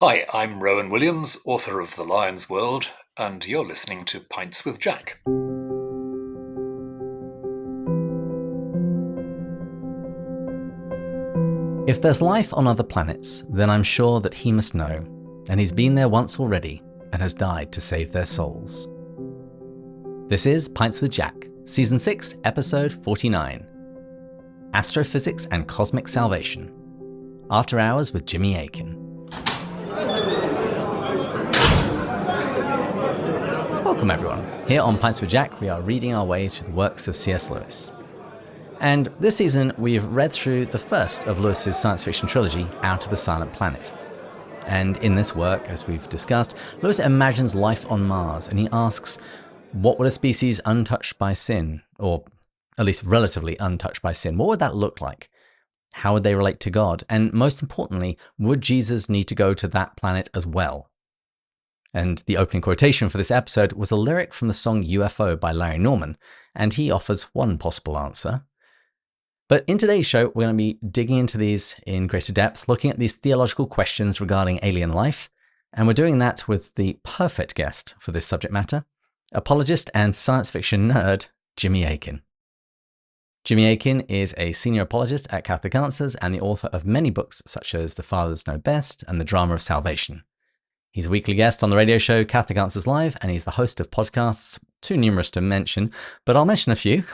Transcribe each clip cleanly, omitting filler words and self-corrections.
Hi, I'm Rowan Williams, author of The Lion's World, and you're listening to Pints with Jack. If there's life on other planets, then I'm sure that he must know, and he's been there once already and has died to save their souls. This is Pints with Jack, Season 6, Episode 49. Astrophysics and Cosmic Salvation. After Hours with Jimmy Akin. Welcome everyone. Here on Pints with Jack, we are reading our way through the works of C.S. Lewis. And this season, we've read through the first of Lewis's science fiction trilogy, Out of the Silent Planet. And in this work, as we've discussed, Lewis imagines life on Mars, and he asks, what would a species untouched by sin, or at least relatively untouched by sin, what would that look like? How would they relate to God? And most importantly, would Jesus need to go to that planet as well? And the opening quotation for this episode was a lyric from the song UFO by Larry Norman, and he offers one possible answer. But in today's show, we're going to be digging into these in greater depth, looking at these theological questions regarding alien life, and we're doing that with the perfect guest for this subject matter, apologist and science fiction nerd, Jimmy Akin. Jimmy Akin is a senior apologist at Catholic Answers and the author of many books such as The Fathers Know Best and The Drama of Salvation. He's a weekly guest on the radio show Catholic Answers Live, and he's the host of podcasts, too numerous to mention, but I'll mention a few.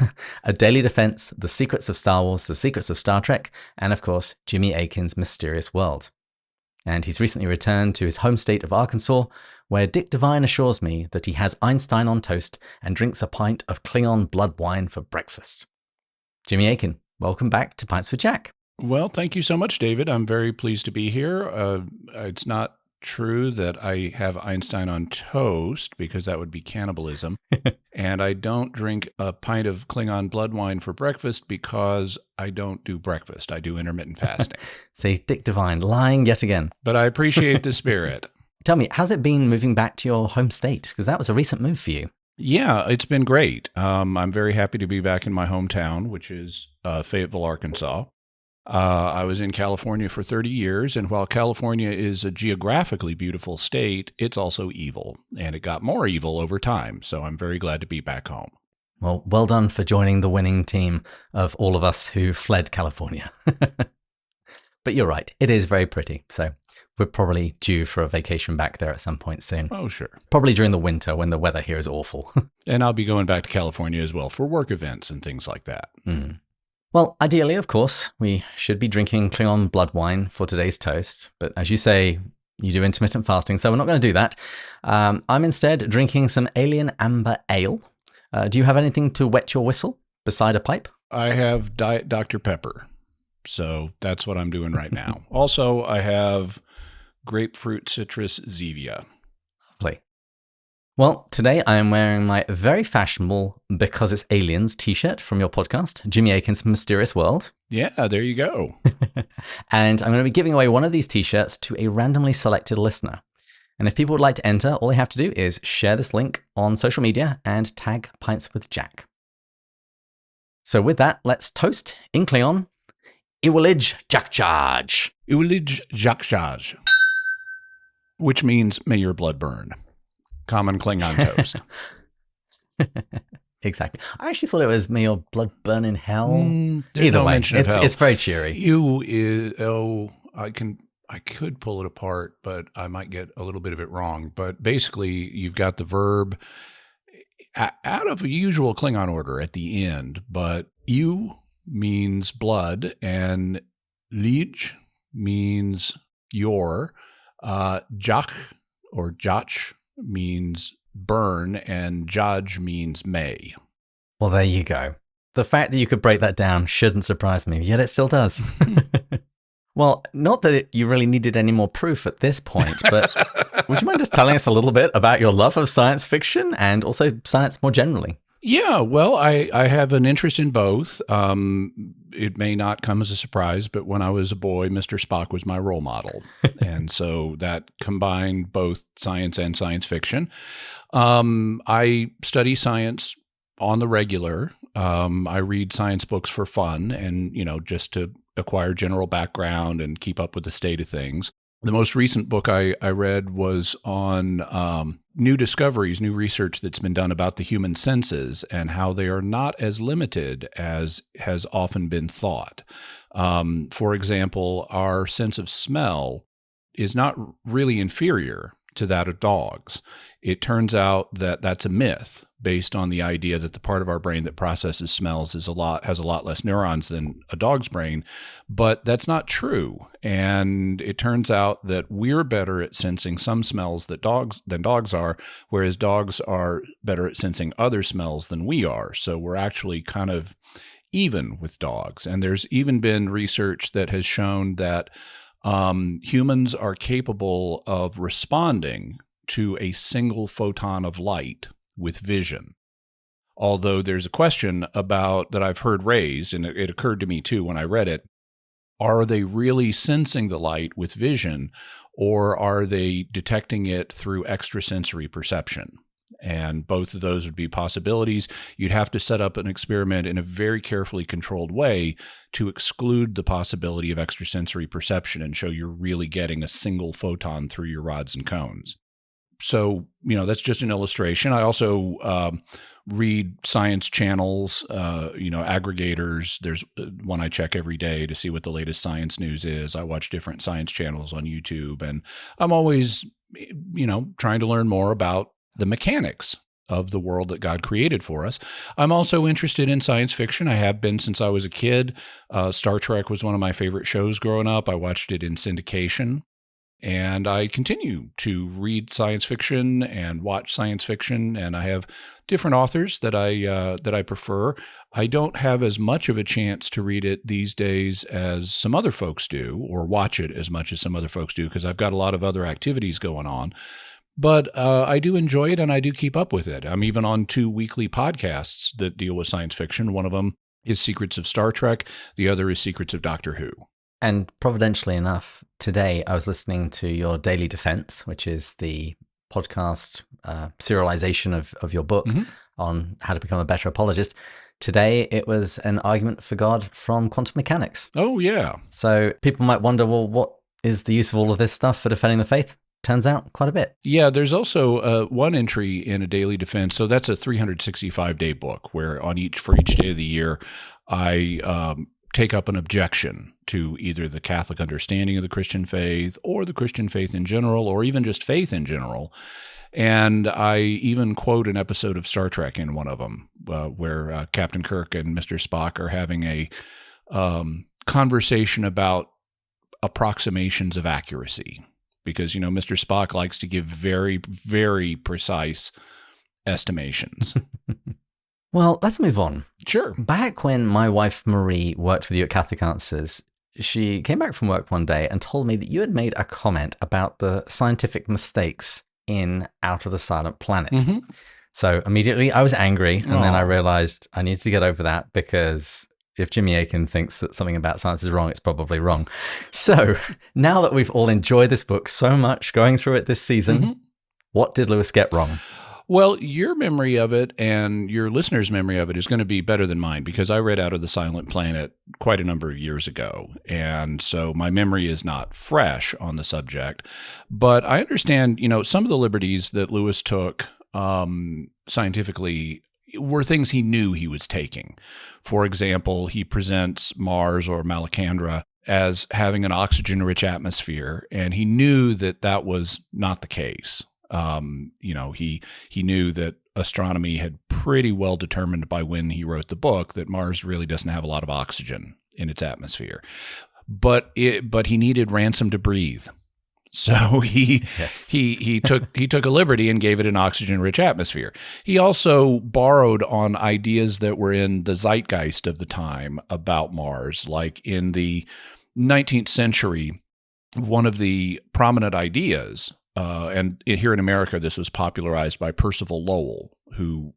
A Daily Defense, The Secrets of Star Wars, The Secrets of Star Trek, and of course, Jimmy Akin's Mysterious World. And he's recently returned to his home state of Arkansas, where Dick Devine assures me that he has Einstein on toast and drinks a pint of Klingon blood wine for breakfast. Jimmy Akin, welcome back to Pints with Jack. Well, thank you so much, David. I'm very pleased to be here. It's not true that I have Einstein on toast because that would be cannibalism. And I don't drink a pint of Klingon blood wine for breakfast because I don't do breakfast. I do intermittent fasting. See, Dick Devine lying yet again. But I appreciate the spirit. Tell me, how's it been moving back to your home state? Because that was a recent move for you. Yeah, it's been great. I'm very happy to be back in my hometown, which is Fayetteville, Arkansas. I was in California for 30 years, and while California is a geographically beautiful state, it's also evil, and it got more evil over time, so I'm very glad to be back home. Well done for joining the winning team of all of us who fled California. But you're right, it is very pretty, so we're probably due for a vacation back there at some point soon. Oh, sure. Probably during the winter when the weather here is awful. And I'll be going back to California as well for work events and things like that. Mm. Well, ideally, of course, we should be drinking Klingon blood wine for today's toast. But as you say, you do intermittent fasting, so we're not going to do that. I'm instead drinking some alien amber ale. Do you have anything to wet your whistle beside a pipe? I have Diet Dr. Pepper, so that's what I'm doing right now. Also, I have grapefruit citrus Zevia. Lovely. Well, today I am wearing my very fashionable Because It's Aliens t-shirt from your podcast, Jimmy Akin's Mysterious World. Yeah, there you go. And I'm going to be giving away one of these t-shirts to a randomly selected listener. And if people would like to enter, all they have to do is share this link on social media and tag Pints with Jack. So with that, let's toast in Klingon, Iwilij Jakjaj. Iwilij Jakjaj, which means may your blood burn. Common Klingon toast. Exactly. I actually thought it was may your blood burn in hell. Either no way, mention of hell. It's very cheery. I could pull it apart, but I might get a little bit of it wrong. But basically, you've got the verb out of a usual Klingon order at the end, but "you" means blood, and "lij" means your, "jak" or "jach" means burn, and "jaj" means may. Well, there you go. The fact that you could break that down shouldn't surprise me, yet it still does. Well, not that you really needed any more proof at this point, but would you mind just telling us a little bit about your love of science fiction and also science more generally? Yeah, well, I have an interest in both. It may not come as a surprise, but when I was a boy, Mr. Spock was my role model. And so that combined both science and science fiction. I study science on the regular. I read science books for fun and, just to acquire general background and keep up with the state of things. The most recent book I read was on new discoveries, new research that's been done about the human senses and how they are not as limited as has often been thought. For example, our sense of smell is not really inferior to that of dogs. It turns out that that's a myth based on the idea that the part of our brain that processes smells has a lot less neurons than a dog's brain, but that's not true. And it turns out that we're better at sensing some smells than dogs are, whereas dogs are better at sensing other smells than we are. So we're actually kind of even with dogs. And there's even been research that has shown that humans are capable of responding to a single photon of light with vision. Although there's a question about that I've heard raised, and it occurred to me too when I read it, are they really sensing the light with vision, or are they detecting it through extrasensory perception? And both of those would be possibilities. You'd have to set up an experiment in a very carefully controlled way to exclude the possibility of extrasensory perception and show you're really getting a single photon through your rods and cones. So, that's just an illustration. I also read science channels, aggregators. There's one I check every day to see what the latest science news is. I watch different science channels on YouTube, and I'm always, trying to learn more about the mechanics of the world that God created for us. I'm also interested in science fiction. I have been since I was a kid. Star Trek was one of my favorite shows growing up. I watched it in syndication. And I continue to read science fiction and watch science fiction, and I have different authors that I prefer. I don't have as much of a chance to read it these days as some other folks do, or watch it as much as some other folks do, because I've got a lot of other activities going on. But I do enjoy it, and I do keep up with it. I'm even on 2 weekly podcasts that deal with science fiction. One of them is Secrets of Star Trek. The other is Secrets of Doctor Who. And providentially enough, today I was listening to your Daily Defense, which is the podcast serialization of your book on how to become a better apologist. Today it was an argument for God from quantum mechanics. Oh, yeah. So people might wonder, well, what is the use of all of this stuff for defending the faith? Turns out quite a bit. Yeah, there's also one entry in a Daily Defense. So that's a 365-day book where for each day of the year, I take up an objection to either the Catholic understanding of the Christian faith or the Christian faith in general, or even just faith in general. And I even quote an episode of Star Trek in one of them where Captain Kirk and Mr. Spock are having a conversation about approximations of accuracy. Because, Mr. Spock likes to give very, very precise estimations. Well, let's move on. Sure. Back when my wife Marie worked with you at Catholic Answers, she came back from work one day and told me that you had made a comment about the scientific mistakes in Out of the Silent Planet. Mm-hmm. So immediately I was angry, and then I realized I needed to get over that, because if Jimmy Akin thinks that something about science is wrong, it's probably wrong. So now that we've all enjoyed this book so much going through it this season, what did Lewis get wrong? Well, your memory of it and your listeners' memory of it is going to be better than mine, because I read Out of the Silent Planet quite a number of years ago. And so my memory is not fresh on the subject. But I understand, some of the liberties that Lewis took scientifically were things he knew he was taking. For example, he presents Mars, or Malacandra, as having an oxygen-rich atmosphere, and he knew that that was not the case. He knew that astronomy had pretty well determined by when he wrote the book that Mars really doesn't have a lot of oxygen in its atmosphere, but he needed ransom to breathe. So he took a liberty and gave it an oxygen-rich atmosphere. He also borrowed on ideas that were in the zeitgeist of the time about Mars, like in the 19th century. One of the prominent ideas, and here in America, this was popularized by Percival Lowell, who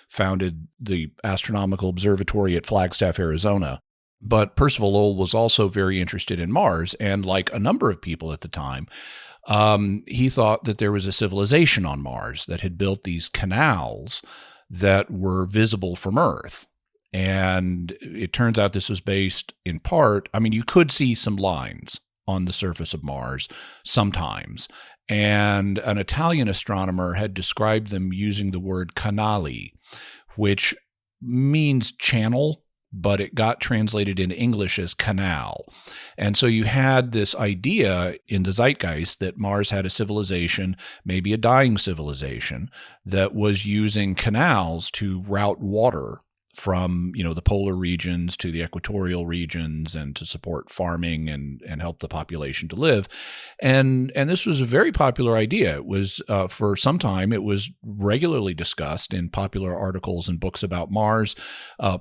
founded the Astronomical Observatory at Flagstaff, Arizona. But Percival Lowell was also very interested in Mars, and like a number of people at the time, he thought that there was a civilization on Mars that had built these canals that were visible from Earth. And it turns out this was based in part, you could see some lines on the surface of Mars sometimes. And an Italian astronomer had described them using the word canali, which means channel, but it got translated into English as canal. And so you had this idea in the zeitgeist that Mars had a civilization, maybe a dying civilization, that was using canals to route water from, the polar regions to the equatorial regions and to support farming and help the population to live. And this was a very popular idea. It was, for some time, it was regularly discussed in popular articles and books about Mars.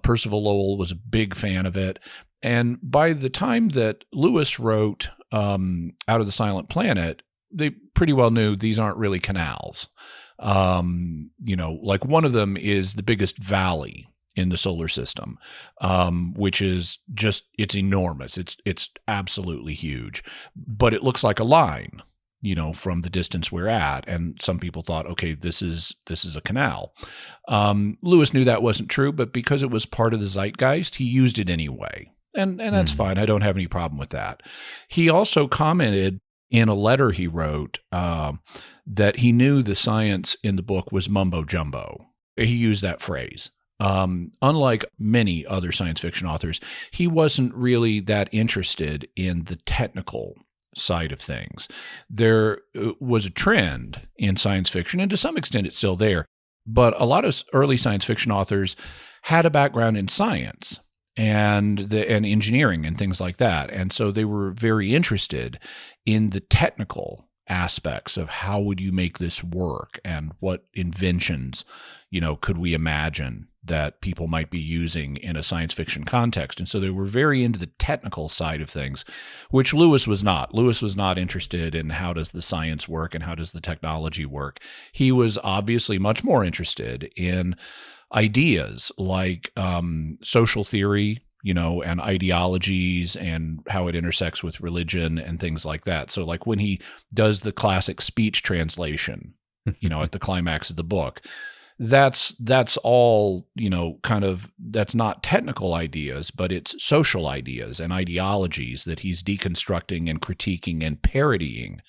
Percival Lowell was a big fan of it. And by the time that Lewis wrote Out of the Silent Planet, they pretty well knew these aren't really canals. Like one of them is the biggest valley in the solar system, which is just, it's enormous. It's absolutely huge, but it looks like a line, from the distance we're at. And some people thought, okay, this is a canal. Lewis knew that wasn't true, but because it was part of the zeitgeist, he used it anyway. And that's fine. I don't have any problem with that. He also commented in a letter he wrote that he knew the science in the book was mumbo jumbo. He used that phrase. Unlike many other science fiction authors, he wasn't really that interested in the technical side of things. There was a trend in science fiction, and to some extent it's still there, but a lot of early science fiction authors had a background in science and engineering and things like that. And so they were very interested in the technical aspects of how would you make this work and what inventions, could we imagine that people might be using in a science fiction context. And so they were very into the technical side of things, which Lewis was not. Lewis was not interested in how does the science work and how does the technology work. He was obviously much more interested in ideas like social theory, and ideologies and how it intersects with religion and things like that. So like when he does the classic speech translation, at the climax of the book, that's all, that's not technical ideas, but it's social ideas and ideologies that he's deconstructing and critiquing and parodying.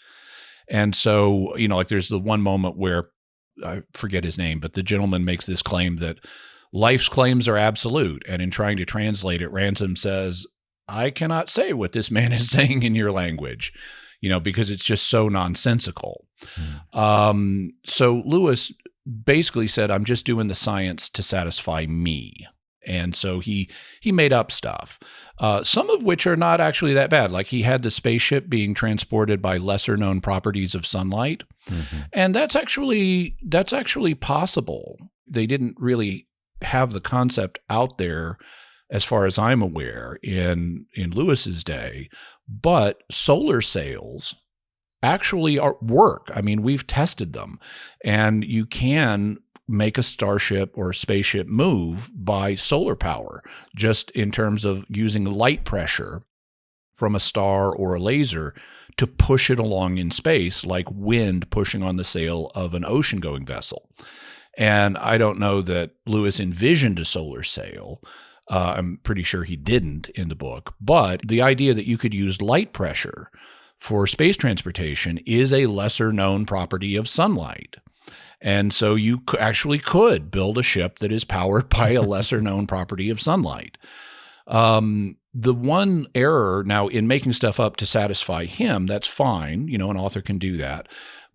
And so, like there's the one moment where I forget his name, but the gentleman makes this claim that life's claims are absolute. And in trying to translate it, Ransom says, I cannot say what this man is saying in your language, because it's just so nonsensical. So Lewis basically said, I'm just doing the science to satisfy me. And so he made up stuff, some of which are not actually that bad. Like he had the spaceship being transported by lesser known properties of sunlight. Mm-hmm. And that's actually possible. They didn't really have the concept out there, as far as I'm aware, in Lewis's day, but solar sails actually work. I mean, we've tested them, and you can make a starship or a spaceship move by solar power, just in terms of using light pressure from a star or a laser to push it along in space, like wind pushing on the sail of an ocean-going vessel. And I don't know that Lewis envisioned a solar sail. I'm pretty sure he didn't in the book. But the idea that you could use light pressure for space transportation is a lesser-known property of sunlight. And so you actually could build a ship that is powered by a lesser-known property of sunlight. The one error now in making stuff up to satisfy him, that's fine. An author can do that.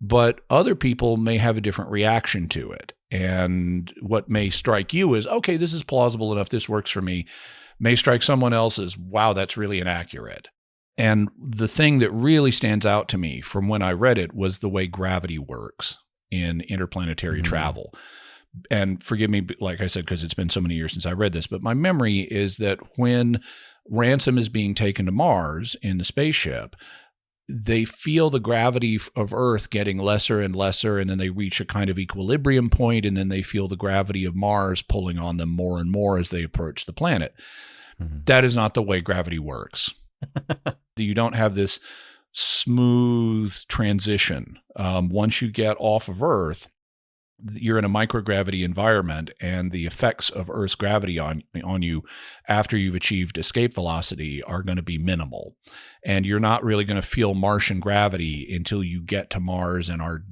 But other people may have a different reaction to it. And what may strike you as, okay, this is plausible enough, this works for me, may strike someone else as, wow, that's really inaccurate. And the thing that really stands out to me from when I read it was the way gravity works in interplanetary travel. And forgive me, like I said, because it's been so many years since I read this, but my memory is that when Ransom is being taken to Mars in the spaceship, they feel the gravity of Earth getting lesser and lesser, and then they reach a kind of equilibrium point, and then they feel the gravity of Mars pulling on them more and more as they approach the planet. Mm-hmm. That is not the way gravity works. You don't have this smooth transition. Once you get off of Earth, you're in a microgravity environment, and the effects of Earth's gravity on you after you've achieved escape velocity are going to be minimal. And you're not really going to feel Martian gravity until you get to Mars and are,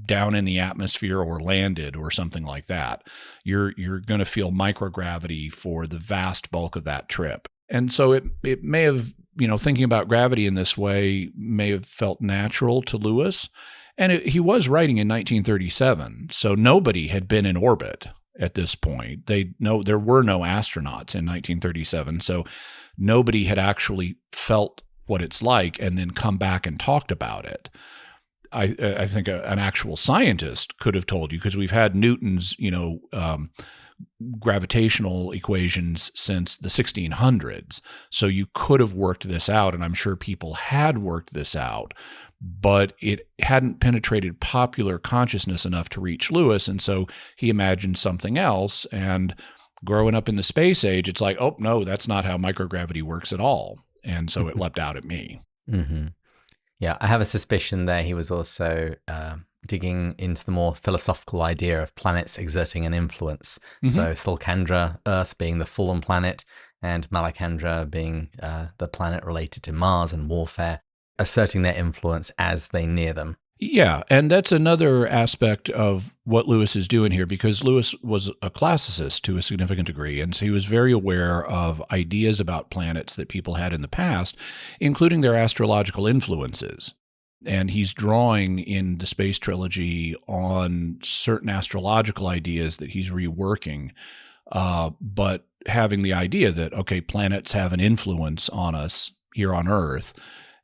down in the atmosphere or landed or something like that. You're going to feel microgravity for the vast bulk of that trip. And so it may have, thinking about gravity in this way may have felt natural to Lewis. And he was writing in 1937, so nobody had been in orbit at this point. There were no astronauts in 1937, so nobody had actually felt what it's like and then come back and talked about it. I think an actual scientist could have told you, because we've had Newton's, gravitational equations since the 1600s. So you could have worked this out, and I'm sure people had worked this out, but it hadn't penetrated popular consciousness enough to reach Lewis. And so he imagined something else. And growing up in the space age, it's like, oh, no, that's not how microgravity works at all. And so it leapt out at me. Mm-hmm. Yeah, I have a suspicion there he was also digging into the more philosophical idea of planets exerting an influence. Mm-hmm. So Malacandra, Earth being the fallen planet, and Malacandra being the planet related to Mars and warfare, asserting their influence as they near them. Yeah, and that's another aspect of what Lewis is doing here, because Lewis was a classicist to a significant degree, and so he was very aware of ideas about planets that people had in the past, including their astrological influences. And he's drawing in the Space Trilogy on certain astrological ideas that he's reworking, but having the idea that, okay, planets have an influence on us here on Earth,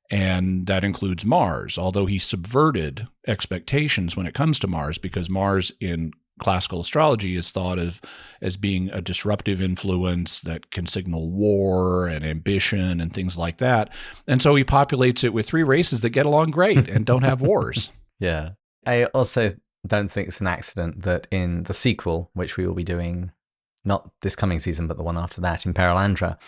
and that includes Mars, although he subverted expectations when it comes to Mars, because Mars in classical astrology is thought of as being a disruptive influence that can signal war and ambition and things like that. And so he populates it with three races that get along great and don't have wars. Yeah. I also don't think it's an accident that in the sequel, which we will be doing not this coming season, but the one after that in Penumbra,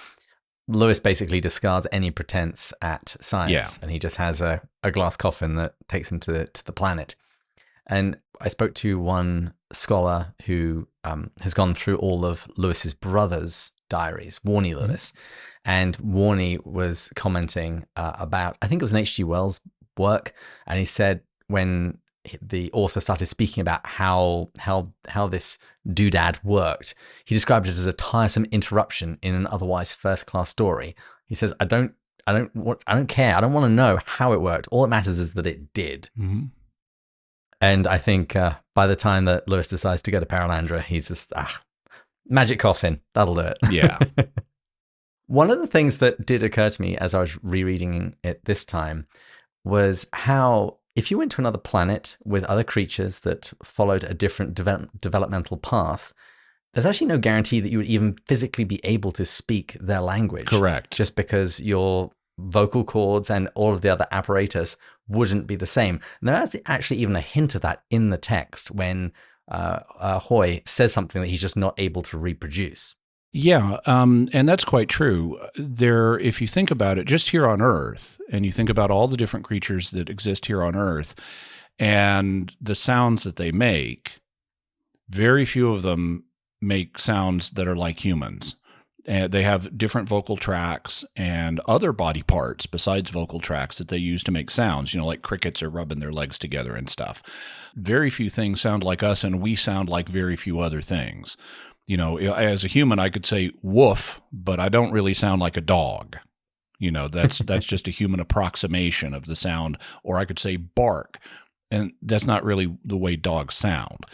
Lewis basically discards any pretense at science, and he just has a glass coffin that takes him to the planet. And I spoke to one scholar who has gone through all of Lewis's brother's diaries, Warnie Lewis, and Warnie was commenting about, I think it was an H.G. Wells work, and he said when the author started speaking about how this doodad worked, he described it as a tiresome interruption in an otherwise first-class story. He says, I don't care. I don't want to know how it worked. All that matters is that it did. Mm-hmm. And I think by the time that Lewis decides to go to Penumbra, he's just, magic coffin, that'll do it. Yeah. One of the things that did occur to me as I was rereading it this time was how if you went to another planet with other creatures that followed a different developmental path, there's actually no guarantee that you would even physically be able to speak their language. Correct. Just because your vocal cords and all of the other apparatus wouldn't be the same. And there's actually even a hint of that in the text when Hoy says something that he's just not able to reproduce. Yeah, and that's quite true. If you think about it, just here on Earth, and you think about all the different creatures that exist here on Earth, and the sounds that they make, very few of them make sounds that are like humans. And they have different vocal tracts and other body parts besides vocal tracts that they use to make sounds, like crickets are rubbing their legs together and stuff. Very few things sound like us, and we sound like very few other things. As a human, I could say woof, but I don't really sound like a dog. That's just a human approximation of the sound. Or I could say bark, and that's not really the way dogs sound.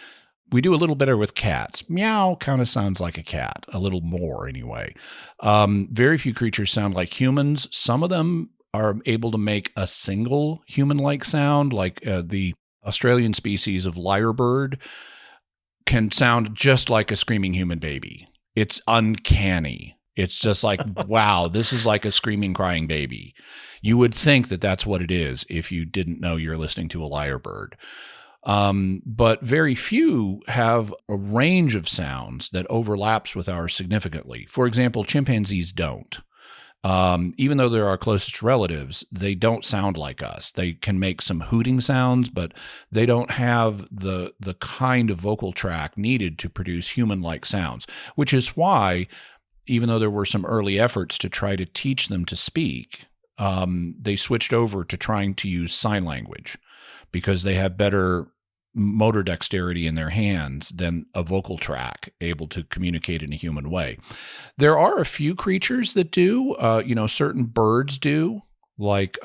We do a little better with cats. Meow kind of sounds like a cat, a little more anyway. Very few creatures sound like humans. Some of them are able to make a single human-like sound, like the Australian species of lyrebird can sound just like a screaming human baby. It's uncanny. It's just like, wow, this is like a screaming, crying baby. You would think that that's what it is if you didn't know you're listening to a lyrebird. But very few have a range of sounds that overlaps with ours significantly. For example, chimpanzees don't. Even though they're our closest relatives, they don't sound like us. They can make some hooting sounds, but they don't have the kind of vocal tract needed to produce human-like sounds, which is why, even though there were some early efforts to try to teach them to speak, they switched over to trying to use sign language because they have better motor dexterity in their hands than a vocal tract able to communicate in a human way. There are a few creatures that do, certain birds do, like,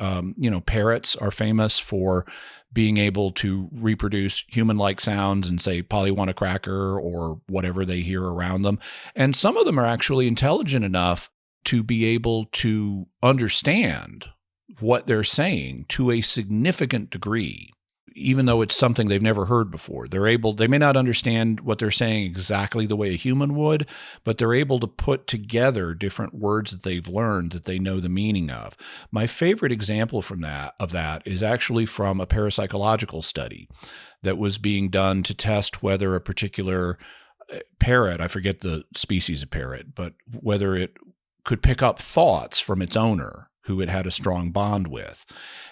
parrots are famous for being able to reproduce human-like sounds and say "Polly want a cracker" or whatever they hear around them. And some of them are actually intelligent enough to be able to understand what they're saying to a significant degree, even though it's something they've never heard before. They may not understand what they're saying exactly the way a human would, but they're able to put together different words that they've learned that they know the meaning of. My favorite example of that is actually from a parapsychological study that was being done to test whether a particular parrot, I forget the species of parrot, but whether it could pick up thoughts from its owner, who it had a strong bond with.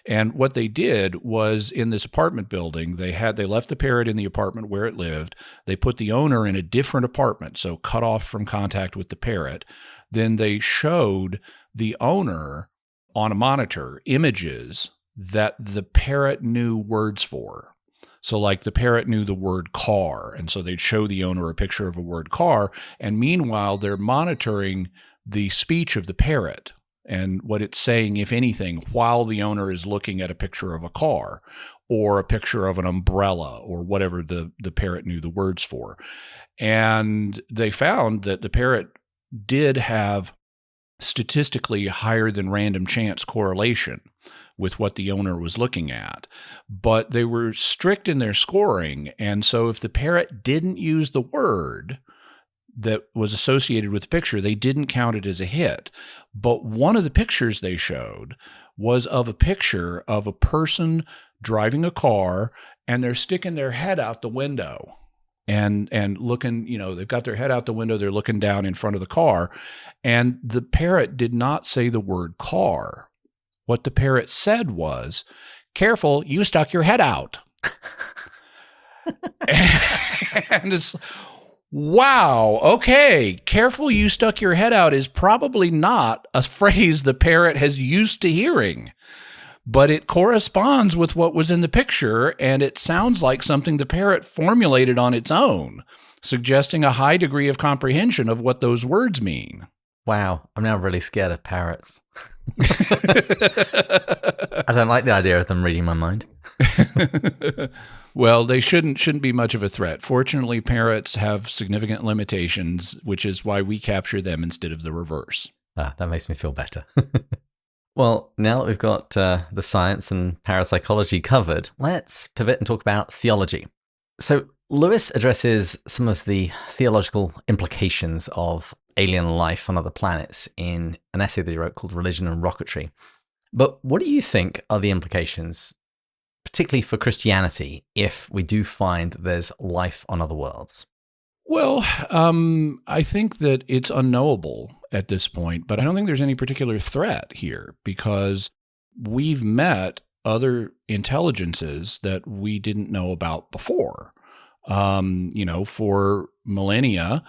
And what they did was, in this apartment building, they left the parrot in the apartment where it lived. They put the owner in a different apartment, so cut off from contact with the parrot. Then they showed the owner on a monitor images that the parrot knew words for. So like the parrot knew the word car, and so they'd show the owner a picture of a word car, and meanwhile they're monitoring the speech of the parrot and what it's saying, if anything, while the owner is looking at a picture of a car or a picture of an umbrella or whatever the parrot knew the words for. And they found that the parrot did have statistically higher than random chance correlation with what the owner was looking at. But they were strict in their scoring. And so if the parrot didn't use the word that was associated with the picture, they didn't count it as a hit. But one of the pictures they showed was of a picture of a person driving a car, and they're sticking their head out the window and looking, they've got their head out the window, they're looking down in front of the car, and the parrot did not say the word car. What the parrot said was, "Careful, you stuck your head out." And it's, wow, okay, "Careful, you stuck your head out" is probably not a phrase the parrot has used to hearing, but it corresponds with what was in the picture, and it sounds like something the parrot formulated on its own, suggesting a high degree of comprehension of what those words mean. Wow, I'm now really scared of parrots. I don't like the idea of them reading my mind. Well, they shouldn't be much of a threat. Fortunately, parrots have significant limitations, which is why we capture them instead of the reverse. That makes me feel better. Well, now that we've got the science and parapsychology covered, let's pivot and talk about theology. So Lewis addresses some of the theological implications of alien life on other planets in an essay that he wrote called Religion and Rocketry. But what do you think are the implications, particularly for Christianity, if we do find that there's life on other worlds? Well, I think that it's unknowable at this point, but I don't think there's any particular threat here because we've met other intelligences that we didn't know about before. For millennia,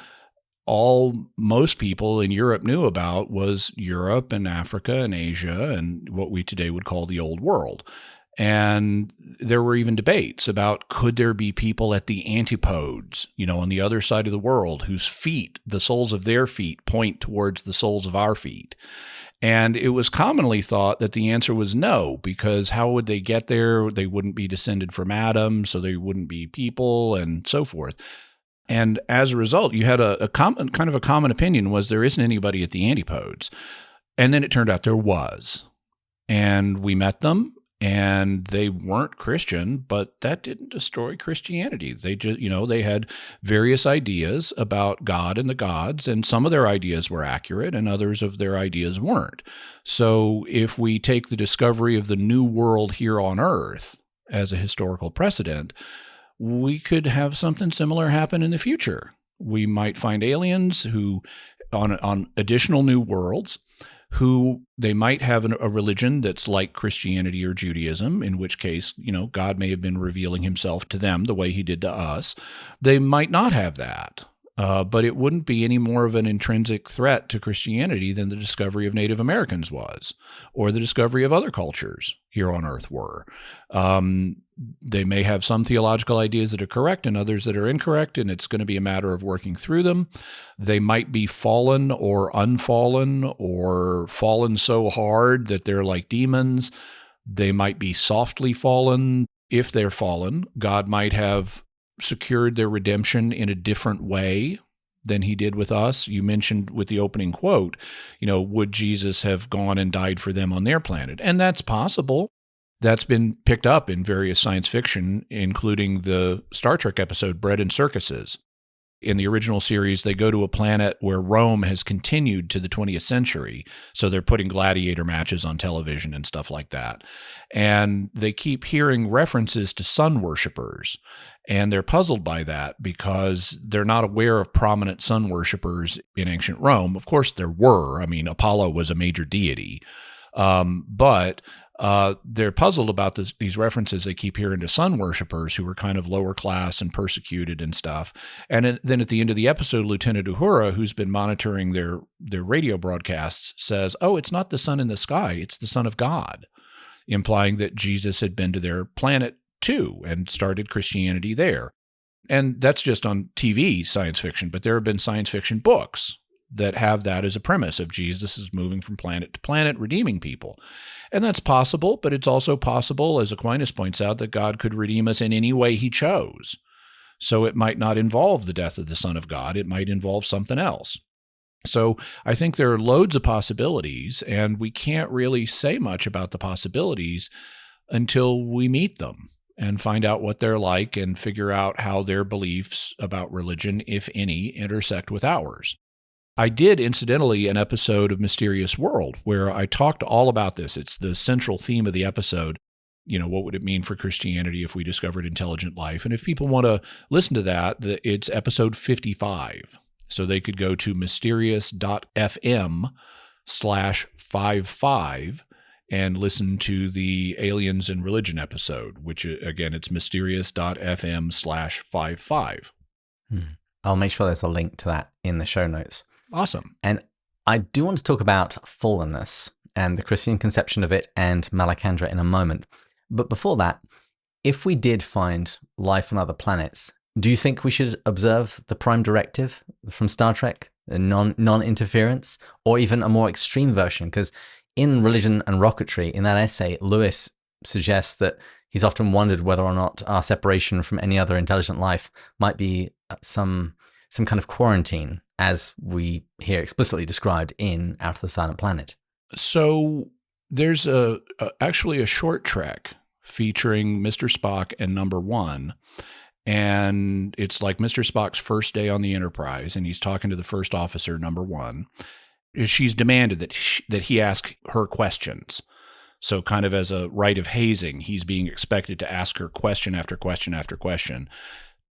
all most people in Europe knew about was Europe and Africa and Asia and what we today would call the Old World. And there were even debates about, could there be people at the antipodes, on the other side of the world, whose feet, the soles of their feet, point towards the soles of our feet. And it was commonly thought that the answer was no, because how would they get there? They wouldn't be descended from Adam, so they wouldn't be people, and so forth. And as a result, you had a common opinion was there isn't anybody at the antipodes. And then it turned out there was. And we met them, and they weren't Christian, but that didn't destroy Christianity. They just, they had various ideas about God and the gods, and some of their ideas were accurate and others of their ideas weren't. So if we take the discovery of the new world here on Earth as a historical precedent, we could have something similar happen in the future. We might find aliens who, on additional new worlds, who they might have a religion that's like Christianity or Judaism, in which case, God may have been revealing himself to them the way he did to us. They might not have that. But it wouldn't be any more of an intrinsic threat to Christianity than the discovery of Native Americans was, or the discovery of other cultures here on Earth were. They may have some theological ideas that are correct and others that are incorrect, and it's going to be a matter of working through them. They might be fallen or unfallen, or fallen so hard that they're like demons. They might be softly fallen. If they're fallen, God might have secured their redemption in a different way than he did with us. You mentioned with the opening quote, would Jesus have gone and died for them on their planet? And that's possible. That's been picked up in various science fiction, including the Star Trek episode Bread and Circuses. In the original series, they go to a planet where Rome has continued to the 20th century. So they're putting gladiator matches on television and stuff like that. And they keep hearing references to sun worshipers. And they're puzzled by that because they're not aware of prominent sun worshipers in ancient Rome. Of course, there were. I mean, Apollo was a major deity. But they're puzzled about these references they keep hearing to sun worshipers who were kind of lower class and persecuted and stuff. And then at the end of the episode, Lieutenant Uhura, who's been monitoring their radio broadcasts, says, "Oh, it's not the sun in the sky, it's the Son of God," implying that Jesus had been to their planet too and started Christianity there. And that's just on TV science fiction, but there have been science fiction books that have that as a premise of Jesus is moving from planet to planet, redeeming people. And that's possible, but it's also possible, as Aquinas points out, that God could redeem us in any way he chose. So it might not involve the death of the Son of God. It might involve something else. So I think there are loads of possibilities, and we can't really say much about the possibilities until we meet them and find out what they're like and figure out how their beliefs about religion, if any, intersect with ours. I did, incidentally, an episode of Mysterious World where I talked all about this. It's the central theme of the episode. What would it mean for Christianity if we discovered intelligent life? And if people want to listen to that, it's episode 55. So they could go to mysterious.fm/55 and listen to the Aliens and Religion episode, which, again, it's mysterious.fm/55. I'll make sure there's a link to that in the show notes. Awesome. And I do want to talk about fallenness and the Christian conception of it and Malacandra in a moment. But before that, if we did find life on other planets, do you think we should observe the Prime Directive from Star Trek, non-interference, or even a more extreme version? Because in Religion and Rocketry, in that essay, Lewis suggests that he's often wondered whether or not our separation from any other intelligent life might be some kind of quarantine, as we hear explicitly described in Out of the Silent Planet. So there's actually a short trek featuring Mr. Spock and Number One, and it's like Mr. Spock's first day on the Enterprise, and he's talking to the first officer, Number One. She's demanded that he ask her questions. So kind of as a rite of hazing, he's being expected to ask her question after question after question.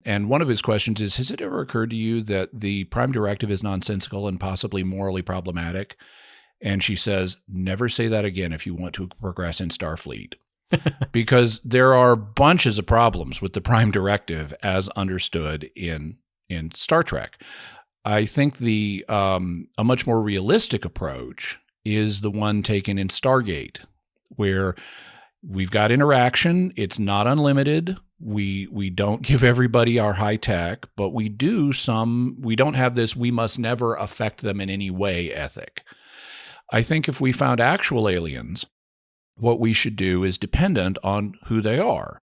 And one of his questions is, has it ever occurred to you that the Prime Directive is nonsensical and possibly morally problematic? And she says, never say that again if you want to progress in Starfleet. Because there are bunches of problems with the Prime Directive as understood in Star Trek. I think a much more realistic approach is the one taken in Stargate, where we've got interaction. It's not unlimited. We don't give everybody our high tech, but we don't have this we must never affect them in any way ethic. I think if we found actual aliens, what we should do is dependent on who they are.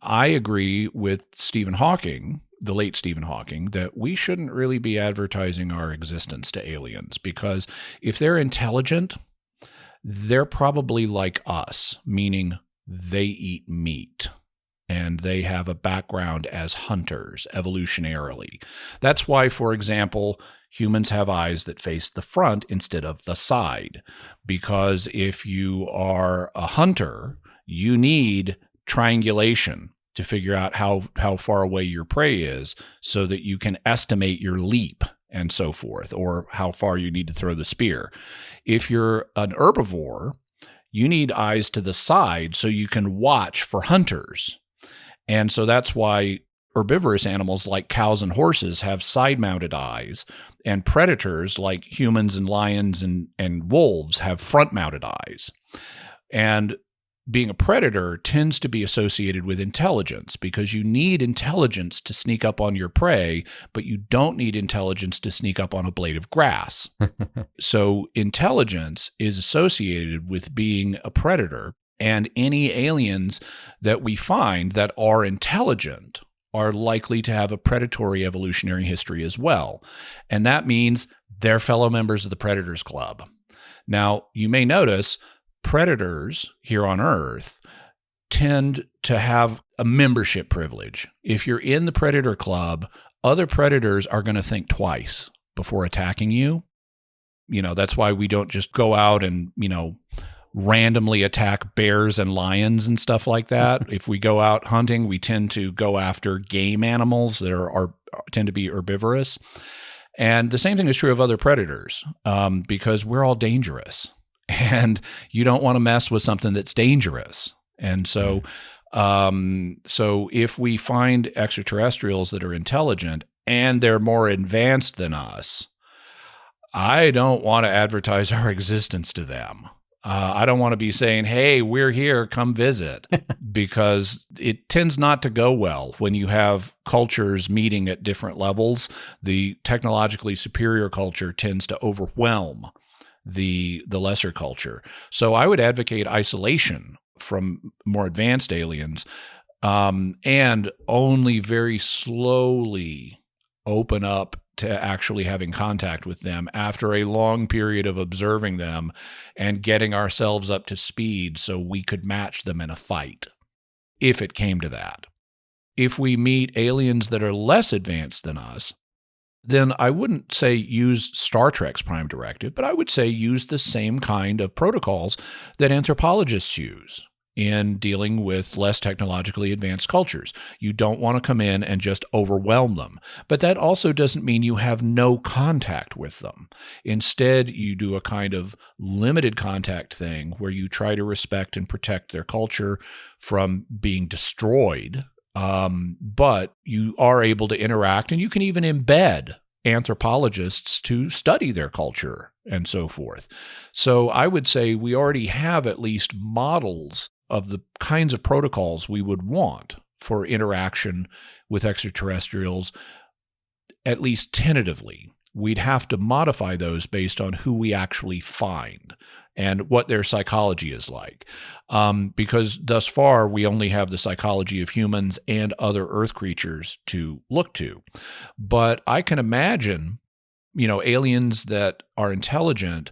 I agree with Stephen Hawking, the late Stephen Hawking, that we shouldn't really be advertising our existence to aliens, because if they're intelligent, they're probably like us, meaning they eat meat and they have a background as hunters evolutionarily. That's why, for example, humans have eyes that face the front instead of the side, because if you are a hunter, you need triangulation to figure out how far away your prey is so that you can estimate your leap and so forth, or how far you need to throw the spear. If you're an herbivore, you need eyes to the side so you can watch for hunters. And so that's why herbivorous animals like cows and horses have side-mounted eyes, and predators like humans and lions and wolves have front-mounted eyes. And being a predator tends to be associated with intelligence, because you need intelligence to sneak up on your prey, but you don't need intelligence to sneak up on a blade of grass. So intelligence is associated with being a predator, and any aliens that we find that are intelligent are likely to have a predatory evolutionary history as well. And that means they're fellow members of the Predators Club. Now, you may notice predators here on Earth tend to have a membership privilege. If you're in the Predator Club, other predators are going to think twice before attacking you. That's why we don't just go out and, randomly attack bears and lions and stuff like that. If we go out hunting, we tend to go after game animals that tend to be herbivorous. And the same thing is true of other predators, because we're all dangerous. And you don't want to mess with something that's dangerous. And so if we find extraterrestrials that are intelligent and they're more advanced than us, I don't want to advertise our existence to them. I don't want to be saying, hey, we're here, come visit, because it tends not to go well when you have cultures meeting at different levels. The technologically superior culture tends to overwhelm the lesser culture. So I would advocate isolation from more advanced aliens, and only very slowly open up to actually having contact with them after a long period of observing them and getting ourselves up to speed so we could match them in a fight, if it came to that. If we meet aliens that are less advanced than us, then I wouldn't say use Star Trek's Prime Directive, but I would say use the same kind of protocols that anthropologists use in dealing with less technologically advanced cultures. You don't want to come in and just overwhelm them. But that also doesn't mean you have no contact with them. Instead, you do a kind of limited contact thing where you try to respect and protect their culture from being destroyed. But you are able to interact, and you can even embed anthropologists to study their culture and so forth. So I would say we already have at least models of the kinds of protocols we would want for interaction with extraterrestrials, at least tentatively. We'd have to modify those based on who we actually find and what their psychology is like. Because thus far, we only have the psychology of humans and other Earth creatures to look to. But I can imagine, aliens that are intelligent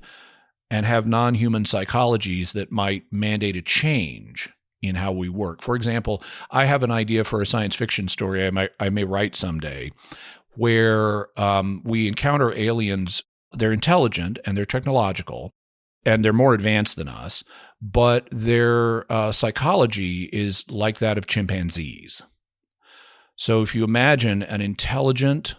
and have non-human psychologies that might mandate a change in how we work. For example, I have an idea for a science fiction story I may write someday, where we encounter aliens. They're intelligent and they're technological, and they're more advanced than us, but their psychology is like that of chimpanzees. So if you imagine an intelligent,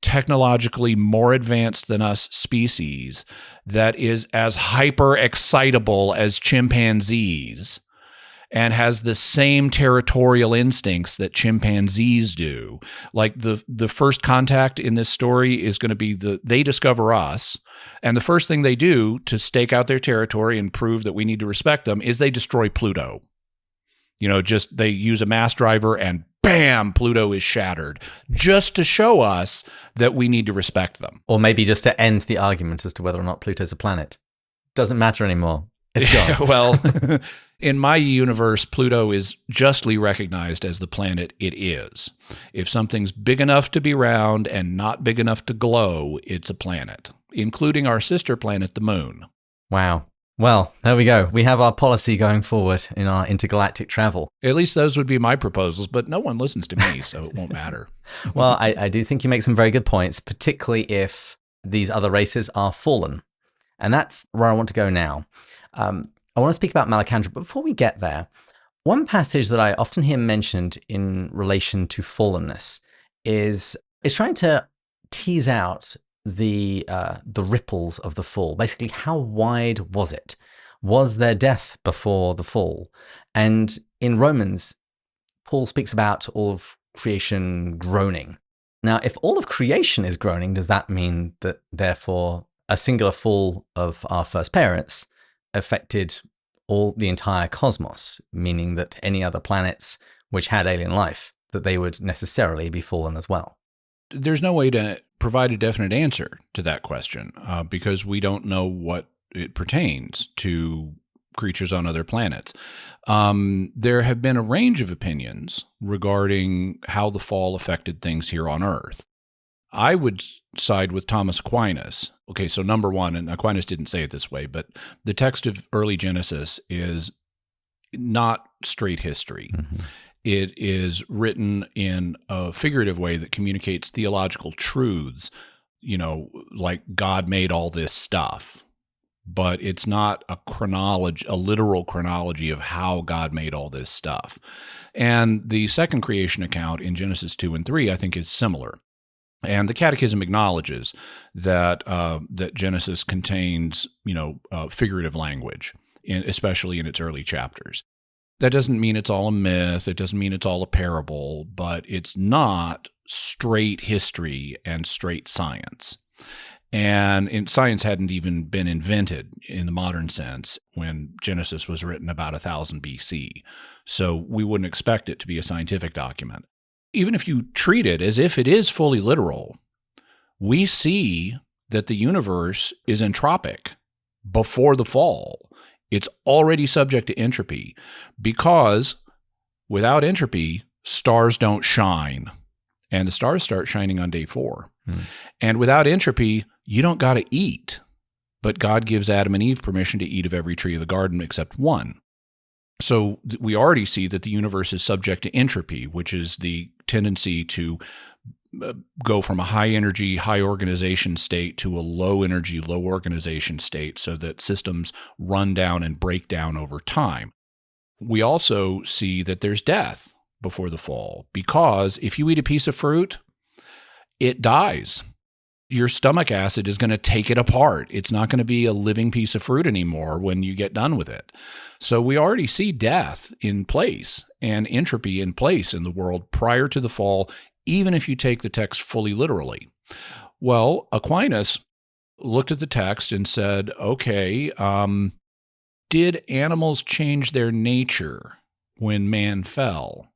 technologically more advanced than us species that is as hyper excitable as chimpanzees and has the same territorial instincts that chimpanzees do. Like the first contact in this story is going to be they discover us, and the first thing they do to stake out their territory and prove that we need to respect them is they destroy Pluto. They use a mass driver and bam, Pluto is shattered, just to show us that we need to respect them. Or maybe just to end the argument as to whether or not Pluto's a planet. Doesn't matter anymore. It's gone. Well, in my universe, Pluto is justly recognized as the planet it is. If something's big enough to be round and not big enough to glow, it's a planet, including our sister planet, the Moon. Wow. Well, there we go. We have our policy going forward in our intergalactic travel. At least those would be my proposals, but no one listens to me, so it won't matter. Well, I do think you make some very good points, particularly if these other races are fallen. And that's where I want to go now. I want to speak about Malacandra, but before we get there, one passage that I often hear mentioned in relation to fallenness is trying to tease out the ripples of the fall. Basically, how wide was it? Was there death before the fall? And in Romans, Paul speaks about all of creation groaning. Now, if all of creation is groaning, does that mean that therefore a singular fall of our first parents affected the entire cosmos, meaning that any other planets which had alien life, that they would necessarily be fallen as well? There's no way to provide a definite answer to that question because we don't know what it pertains to creatures on other planets. There have been a range of opinions regarding how the fall affected things here on Earth. I would side with Thomas Aquinas. Okay, so number one, and Aquinas didn't say it this way, but the text of early Genesis is not straight history. Mm-hmm. It is written in a figurative way that communicates theological truths, like God made all this stuff. But it's not a literal chronology of how God made all this stuff. And the second creation account in Genesis 2 and 3, I think, is similar. And the Catechism acknowledges that that Genesis contains, figurative language, especially in its early chapters. That doesn't mean it's all a myth. It doesn't mean it's all a parable, but it's not straight history and straight science. And science hadn't even been invented in the modern sense when Genesis was written about 1000 BC. So we wouldn't expect it to be a scientific document. Even if you treat it as if it is fully literal, we see that the universe is entropic before the fall. It's already subject to entropy because without entropy, stars don't shine. And the stars start shining on day 4. And without entropy, you don't got to eat. But God gives Adam and Eve permission to eat of every tree of the garden except one. So we already see that the universe is subject to entropy, which is the tendency to go from a high energy, high organization state to a low energy, low organization state so that systems run down and break down over time. We also see that there's death before the fall because if you eat a piece of fruit, it dies. Your stomach acid is going to take it apart. It's not going to be a living piece of fruit anymore when you get done with it. So we already see death in place and entropy in place in the world prior to the fall, even if you take the text fully literally. Well, Aquinas looked at the text and said, okay, did animals change their nature when man fell?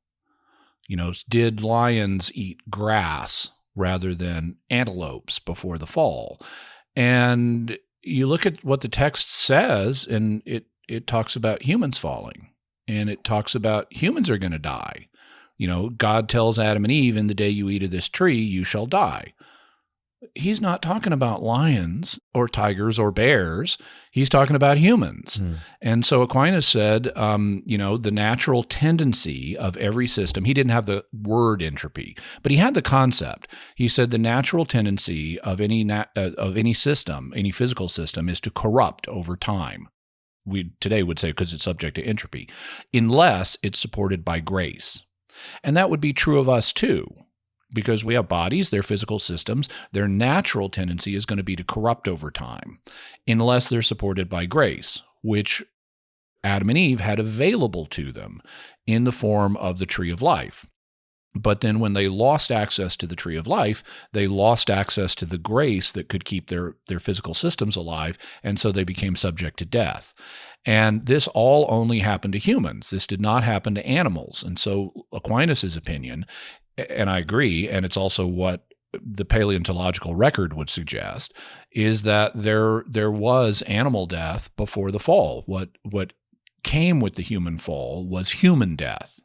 Did lions eat grass rather than antelopes before the fall? And you look at what the text says, and it talks about humans falling, and it talks about humans are going to die. God tells Adam and Eve, in the day you eat of this tree, you shall die. He's not talking about lions or tigers or bears. He's talking about humans. And so Aquinas said, the natural tendency of every system, he didn't have the word entropy, but he had the concept. He said the natural tendency of any system, any physical system, is to corrupt over time. We today would say because it's subject to entropy, unless it's supported by grace. And that would be true of us too. Because we have bodies, they're physical systems, their natural tendency is going to be to corrupt over time, unless they're supported by grace, which Adam and Eve had available to them in the form of the tree of life. But then when they lost access to the tree of life, they lost access to the grace that could keep their physical systems alive, and so they became subject to death. And this all only happened to humans. This did not happen to animals. And so Aquinas' opinion, and I agree, and it's also what the paleontological record would suggest, is that there was animal death before the fall. What came with the human fall was human death,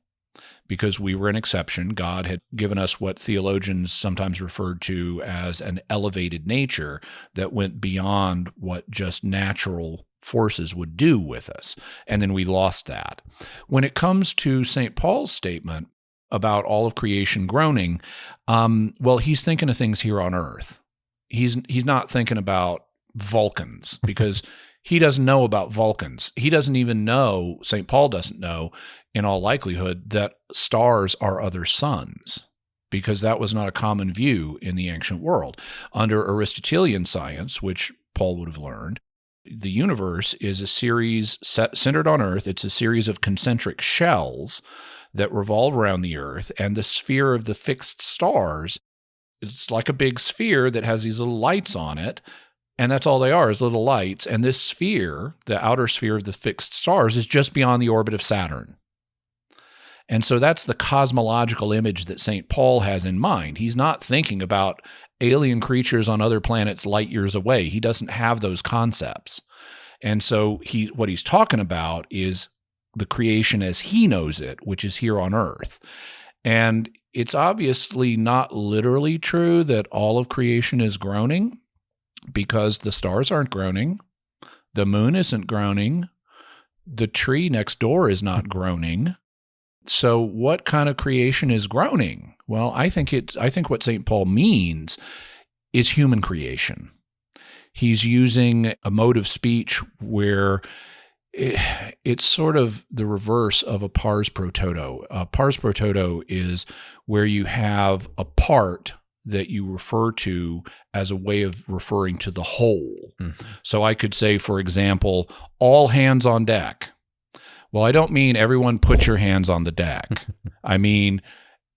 because we were an exception. God had given us what theologians sometimes referred to as an elevated nature that went beyond what just natural forces would do with us, and then we lost that. When it comes to St. Paul's statement about all of creation groaning, well, he's thinking of things here on Earth. He's not thinking about Vulcans, because he doesn't know about Vulcans. He doesn't even know, St. Paul doesn't know, in all likelihood, that stars are other suns, because that was not a common view in the ancient world. Under Aristotelian science, which Paul would have learned, the universe is a series centered on Earth. It's a series of concentric shells that revolve around the Earth, and the sphere of the fixed stars, it's like a big sphere that has these little lights on it, and that's all they are, is little lights. And this sphere, the outer sphere of the fixed stars, is just beyond the orbit of Saturn. And so that's the cosmological image that St. Paul has in mind. He's not thinking about alien creatures on other planets light years away. He doesn't have those concepts. And so what he's talking about is the creation as he knows it, which is here on Earth. And it's obviously not literally true that all of creation is groaning, because the stars aren't groaning, the moon isn't groaning, the tree next door is not groaning. So what kind of creation is groaning? Well, I think what St. Paul means is human creation. He's using a mode of speech where it's sort of the reverse of a pars pro toto. Pars pro toto is where you have a part that you refer to as a way of referring to the whole. Mm-hmm. So I could say, for example, all hands on deck. Well, I don't mean everyone put your hands on the deck. I mean,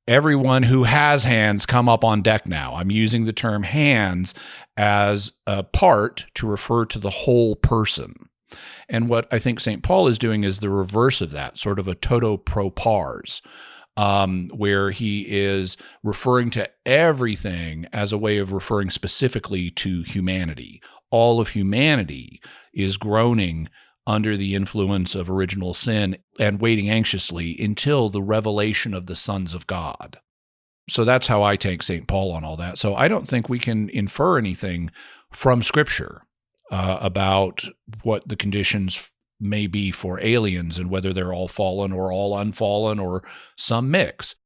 everyone who has hands come up on deck now. I'm using the term hands as a part to refer to the whole person. And what I think St. Paul is doing is the reverse of that, sort of a toto pro pars, where he is referring to everything as a way of referring specifically to humanity. All of humanity is groaning under the influence of original sin and waiting anxiously until the revelation of the sons of God. So that's how I take St. Paul on all that. So I don't think we can infer anything from Scripture about what the conditions may be for aliens and whether they're all fallen or all unfallen or some mix.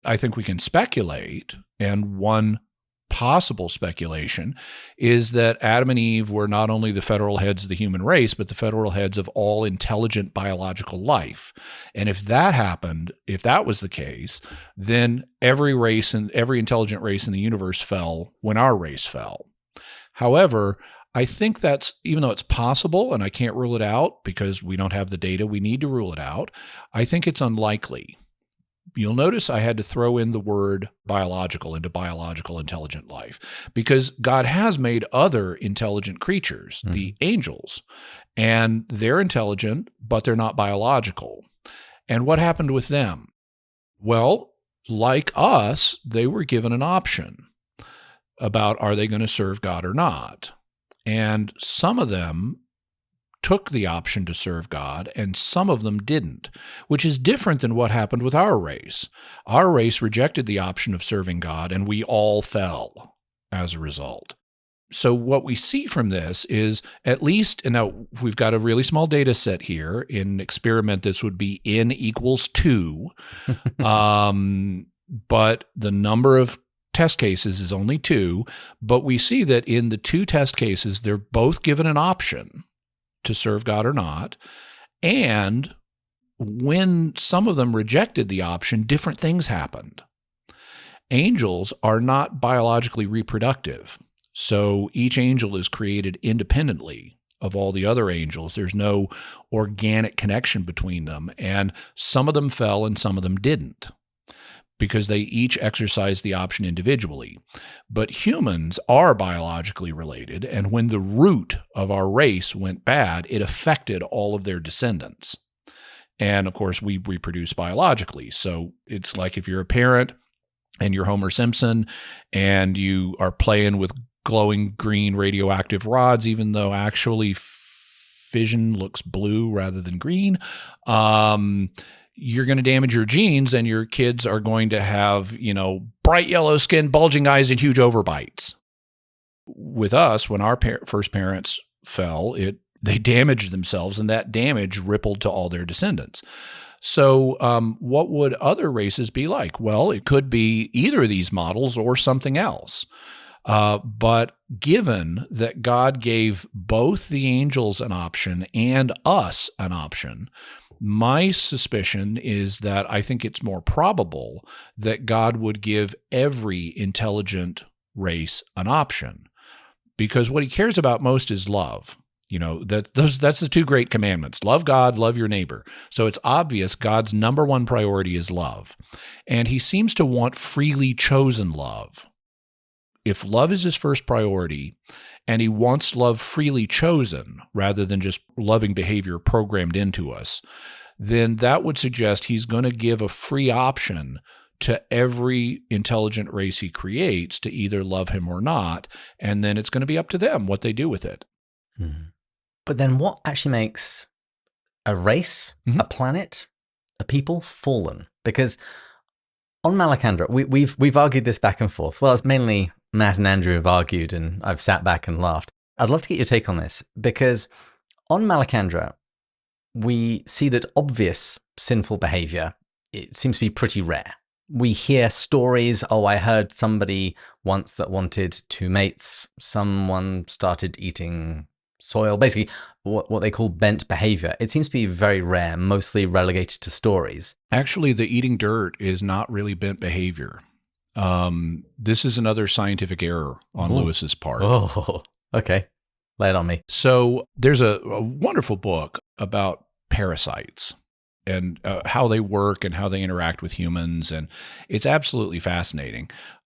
I think we can speculate, and one possible speculation is that Adam and Eve were not only the federal heads of the human race, but the federal heads of all intelligent biological life. And if that happened, if that was the case, then every race and every intelligent race in the universe fell when our race fell. However, I think that's, even though it's possible, and I can't rule it out because we don't have the data we need to rule it out, I think it's unlikely. You'll notice I had to throw in the word biological into biological intelligent life, because God has made other intelligent creatures, the angels, and they're intelligent, but they're not biological. And what happened with them? Well, like us, they were given an option about, are they going to serve God or not? And some of them took the option to serve God, and some of them didn't, which is different than what happened with our race. Our race rejected the option of serving God, and we all fell as a result. So what we see from this is, at least, and now we've got a really small data set here. In an experiment, this would be n equals 2, but the number of test cases is only 2, but we see that in the 2 test cases, they're both given an option to serve God or not. And when some of them rejected the option, different things happened. Angels are not biologically reproductive. So each angel is created independently of all the other angels. There's no organic connection between them. And some of them fell and some of them didn't, because they each exercise the option individually. But humans are biologically related, and when the root of our race went bad, it affected all of their descendants. And of course, we reproduce biologically. So it's like if you're a parent and you're Homer Simpson and you are playing with glowing green radioactive rods, even though actually fission looks blue rather than green, you're going to damage your genes, and your kids are going to have, bright yellow skin, bulging eyes, and huge overbites. With us, when our first parents fell, they damaged themselves, and that damage rippled to all their descendants. So what would other races be like? Well, it could be either of these models or something else. But given that God gave both the angels an option and us an option, My suspicion is that I think it's more probable that God would give every intelligent race an option, because what he cares about most is love. That's the two great commandments: love God, love your neighbor. So it's obvious God's number one priority is love. And he seems to want freely chosen love. If love is his first priority, and he wants love freely chosen rather than just loving behavior programmed into us, then that would suggest he's going to give a free option to every intelligent race he creates to either love him or not, and then it's going to be up to them what they do with it. Hmm. But then what actually makes a race, a planet, a people fallen? Because on Malacandra, we've argued this back and forth. Well, it's mainly Matt and Andrew have argued, and I've sat back and laughed. I'd love to get your take on this, because on Malacandra, we see that obvious sinful behavior, it seems to be pretty rare. We hear stories, I heard somebody once that wanted two mates, someone started eating soil, basically what they call bent behavior. It seems to be very rare, mostly relegated to stories. Actually, the eating dirt is not really bent behavior. This is another scientific error on Lewis's part. Oh, okay. Lay it on me. So there's a wonderful book about parasites and how they work and how they interact with humans. And it's absolutely fascinating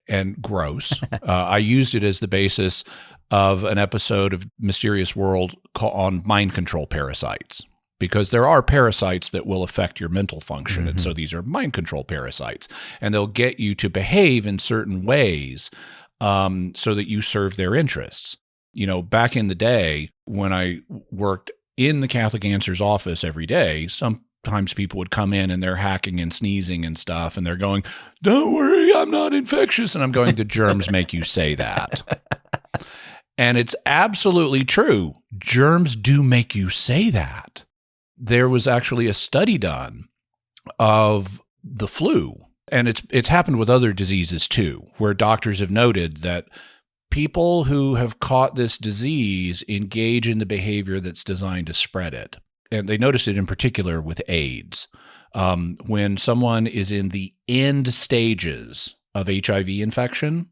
and gross. I used it as the basis of an episode of Mysterious World on mind control parasites, because there are parasites that will affect your mental function. And so these are mind control parasites, and they'll get you to behave in certain ways so that you serve their interests. Back in the day when I worked in the Catholic Answers office every day, sometimes people would come in and they're hacking and sneezing and stuff, and they're going, "Don't worry, I'm not infectious." And I'm going, "The germs make you say that." And it's absolutely true. Germs do make you say that. There was actually a study done of the flu, and it's happened with other diseases too, where doctors have noted that people who have caught this disease engage in the behavior that's designed to spread it. And they noticed it in particular with AIDS. When someone is in the end stages of HIV infection,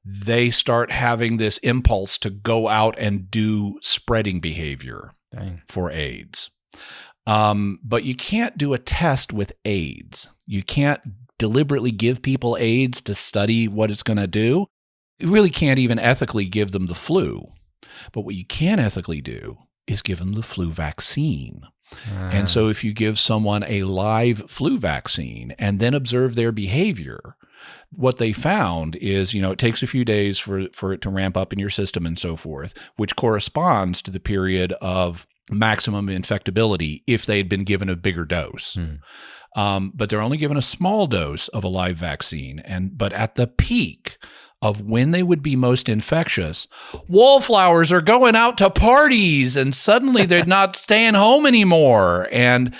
they start having this impulse to go out and do spreading behavior for AIDS. But you can't do a test with AIDS. You can't deliberately give people AIDS to study what it's going to do. You really can't even ethically give them the flu. But what you can ethically do is give them the flu vaccine. And so if you give someone a live flu vaccine and then observe their behavior, what they found is, it takes a few days for it to ramp up in your system and so forth, which corresponds to the period of maximum infectability if they had been given a bigger dose. But they're only given a small dose of a live vaccine. But at the peak of when they would be most infectious, wallflowers are going out to parties and suddenly they're not staying home anymore. And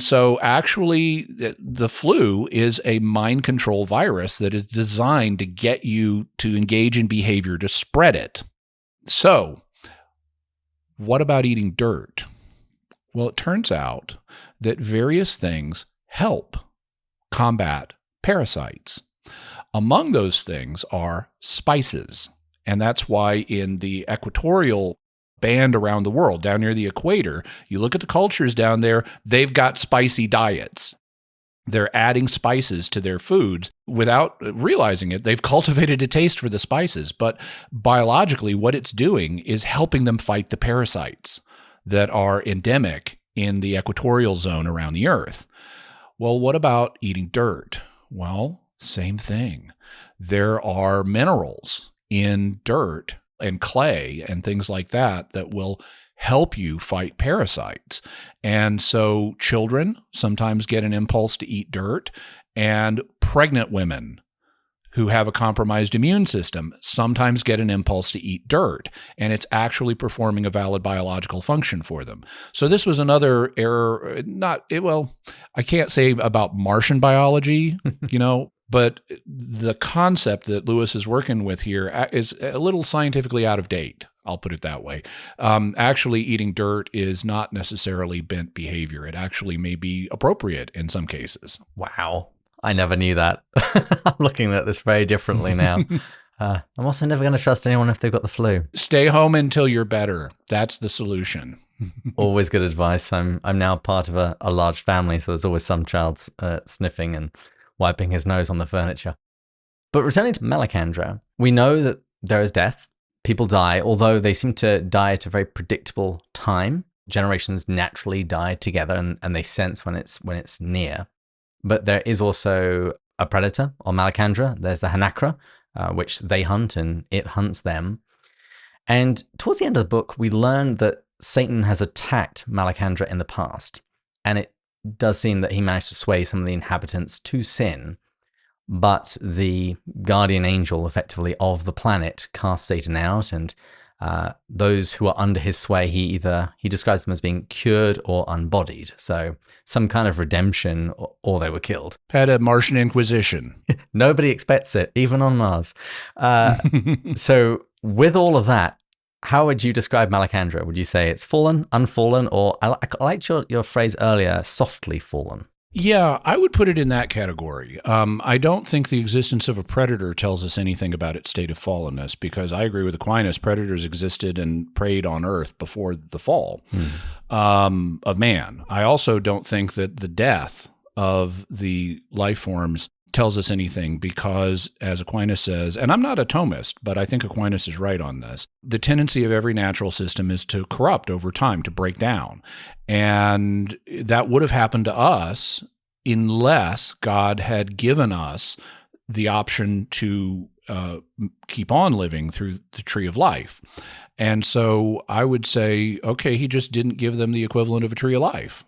so actually the flu is a mind control virus that is designed to get you to engage in behavior to spread it. So what about eating dirt? Well, it turns out that various things help combat parasites. Among those things are spices. And that's why in the equatorial band around the world, down near the equator, you look at the cultures down there, they've got spicy diets. They're adding spices to their foods without realizing it. They've cultivated a taste for the spices, but biologically what it's doing is helping them fight the parasites that are endemic in the equatorial zone around the Earth. Well, what about eating dirt? Well, same thing. There are minerals in dirt and clay and things like that will help you fight parasites. And so children sometimes get an impulse to eat dirt, and pregnant women who have a compromised immune system sometimes get an impulse to eat dirt, and it's actually performing a valid biological function for them. So this was another error, I can't say about Martian biology, but the concept that Lewis is working with here is a little scientifically out of date. I'll put it that way. Actually, eating dirt is not necessarily bent behavior. It actually may be appropriate in some cases. Wow. I never knew that. I'm looking at this very differently now. I'm also never going to trust anyone if they've got the flu. Stay home until you're better. That's the solution. Always good advice. I'm now part of a large family, so there's always some child sniffing and wiping his nose on the furniture. But returning to Malacandra, we know that there is death. People die, although they seem to die at a very predictable time. Generations naturally die together, and they sense when it's near. But there is also a predator on Malacandra. There's the Hanakra, which they hunt, and it hunts them. And towards the end of the book, we learn that Satan has attacked Malacandra in the past, and it does seem that he managed to sway some of the inhabitants to sin. But the guardian angel, effectively, of the planet cast Satan out, and those who are under his sway, he describes them as being cured or unbodied. So some kind of redemption, or they were killed. Had a Martian Inquisition. Nobody expects it, even on Mars. So with all of that, how would you describe Malacandra? Would you say it's fallen, unfallen, or I liked your phrase earlier, softly fallen? Yeah, I would put it in that category. I don't think the existence of a predator tells us anything about its state of fallenness, because I agree with Aquinas, predators existed and preyed on Earth before the fall of man. I also don't think that the death of the life forms tells us anything, because, as Aquinas says, and I'm not a Thomist, but I think Aquinas is right on this, the tendency of every natural system is to corrupt over time, to break down. And that would have happened to us unless God had given us the option to keep on living through the tree of life. And so I would say, okay, he just didn't give them the equivalent of a tree of life.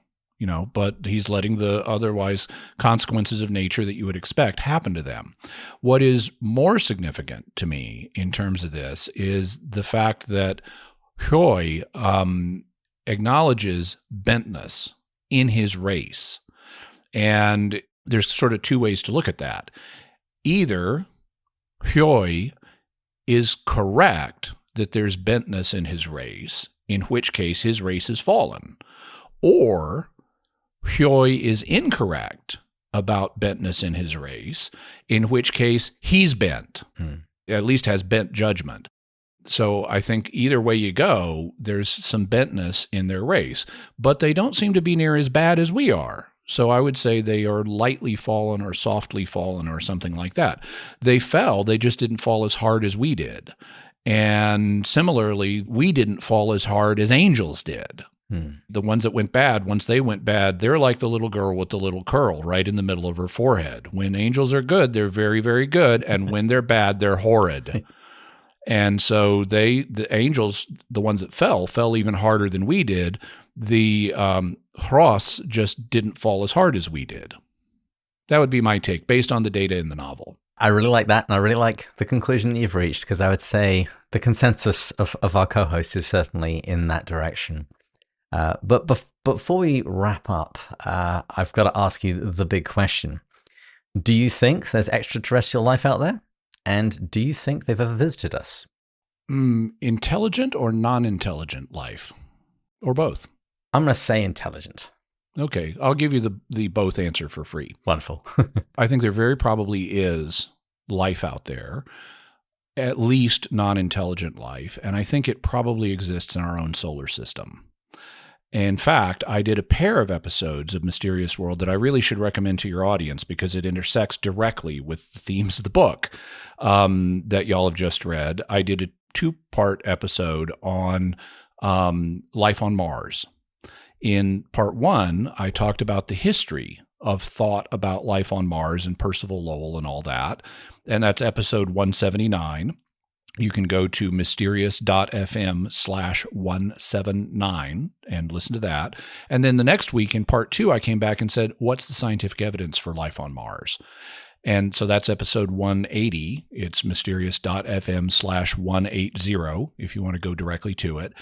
But he's letting the otherwise consequences of nature that you would expect happen to them. What is more significant to me in terms of this is the fact that Hoi acknowledges bentness in his race. And there's sort of two ways to look at that. Either Hoi is correct that there's bentness in his race, in which case his race has fallen, or Hoi is incorrect about bentness in his race, in which case he's bent, at least has bent judgment. So I think either way you go, there's some bentness in their race, but they don't seem to be near as bad as we are. So I would say they are lightly fallen or softly fallen or something like that. They fell, they just didn't fall as hard as we did. And similarly, we didn't fall as hard as angels did. The ones that went bad, once they went bad, they're like the little girl with the little curl right in the middle of her forehead. When angels are good, they're very, very good. And when they're bad, they're horrid. And so the angels, the ones that fell even harder than we did. The Hross just didn't fall as hard as we did. That would be my take based on the data in the novel. I really like that, and I really like the conclusion that you've reached, because I would say the consensus of our co-hosts is certainly in that direction. But before we wrap up, I've got to ask you the big question. Do you think there's extraterrestrial life out there? And do you think they've ever visited us? Intelligent or non-intelligent life? Or both? I'm going to say intelligent. Okay, I'll give you the both answer for free. Wonderful. I think there very probably is life out there, at least non-intelligent life, and I think it probably exists in our own solar system. In fact, I did a pair of episodes of Mysterious World that I really should recommend to your audience because it intersects directly with the themes of the book that y'all have just read. I did a 2-part episode on life on Mars. In part 1, I talked about the history of thought about life on Mars and Percival Lowell and all that, and that's episode 179. You can go to mysterious.fm/179 and listen to that. And then the next week in part 2, I came back and said, what's the scientific evidence for life on Mars? And so that's episode 180. It's mysterious.fm/180 if you want to go directly to it.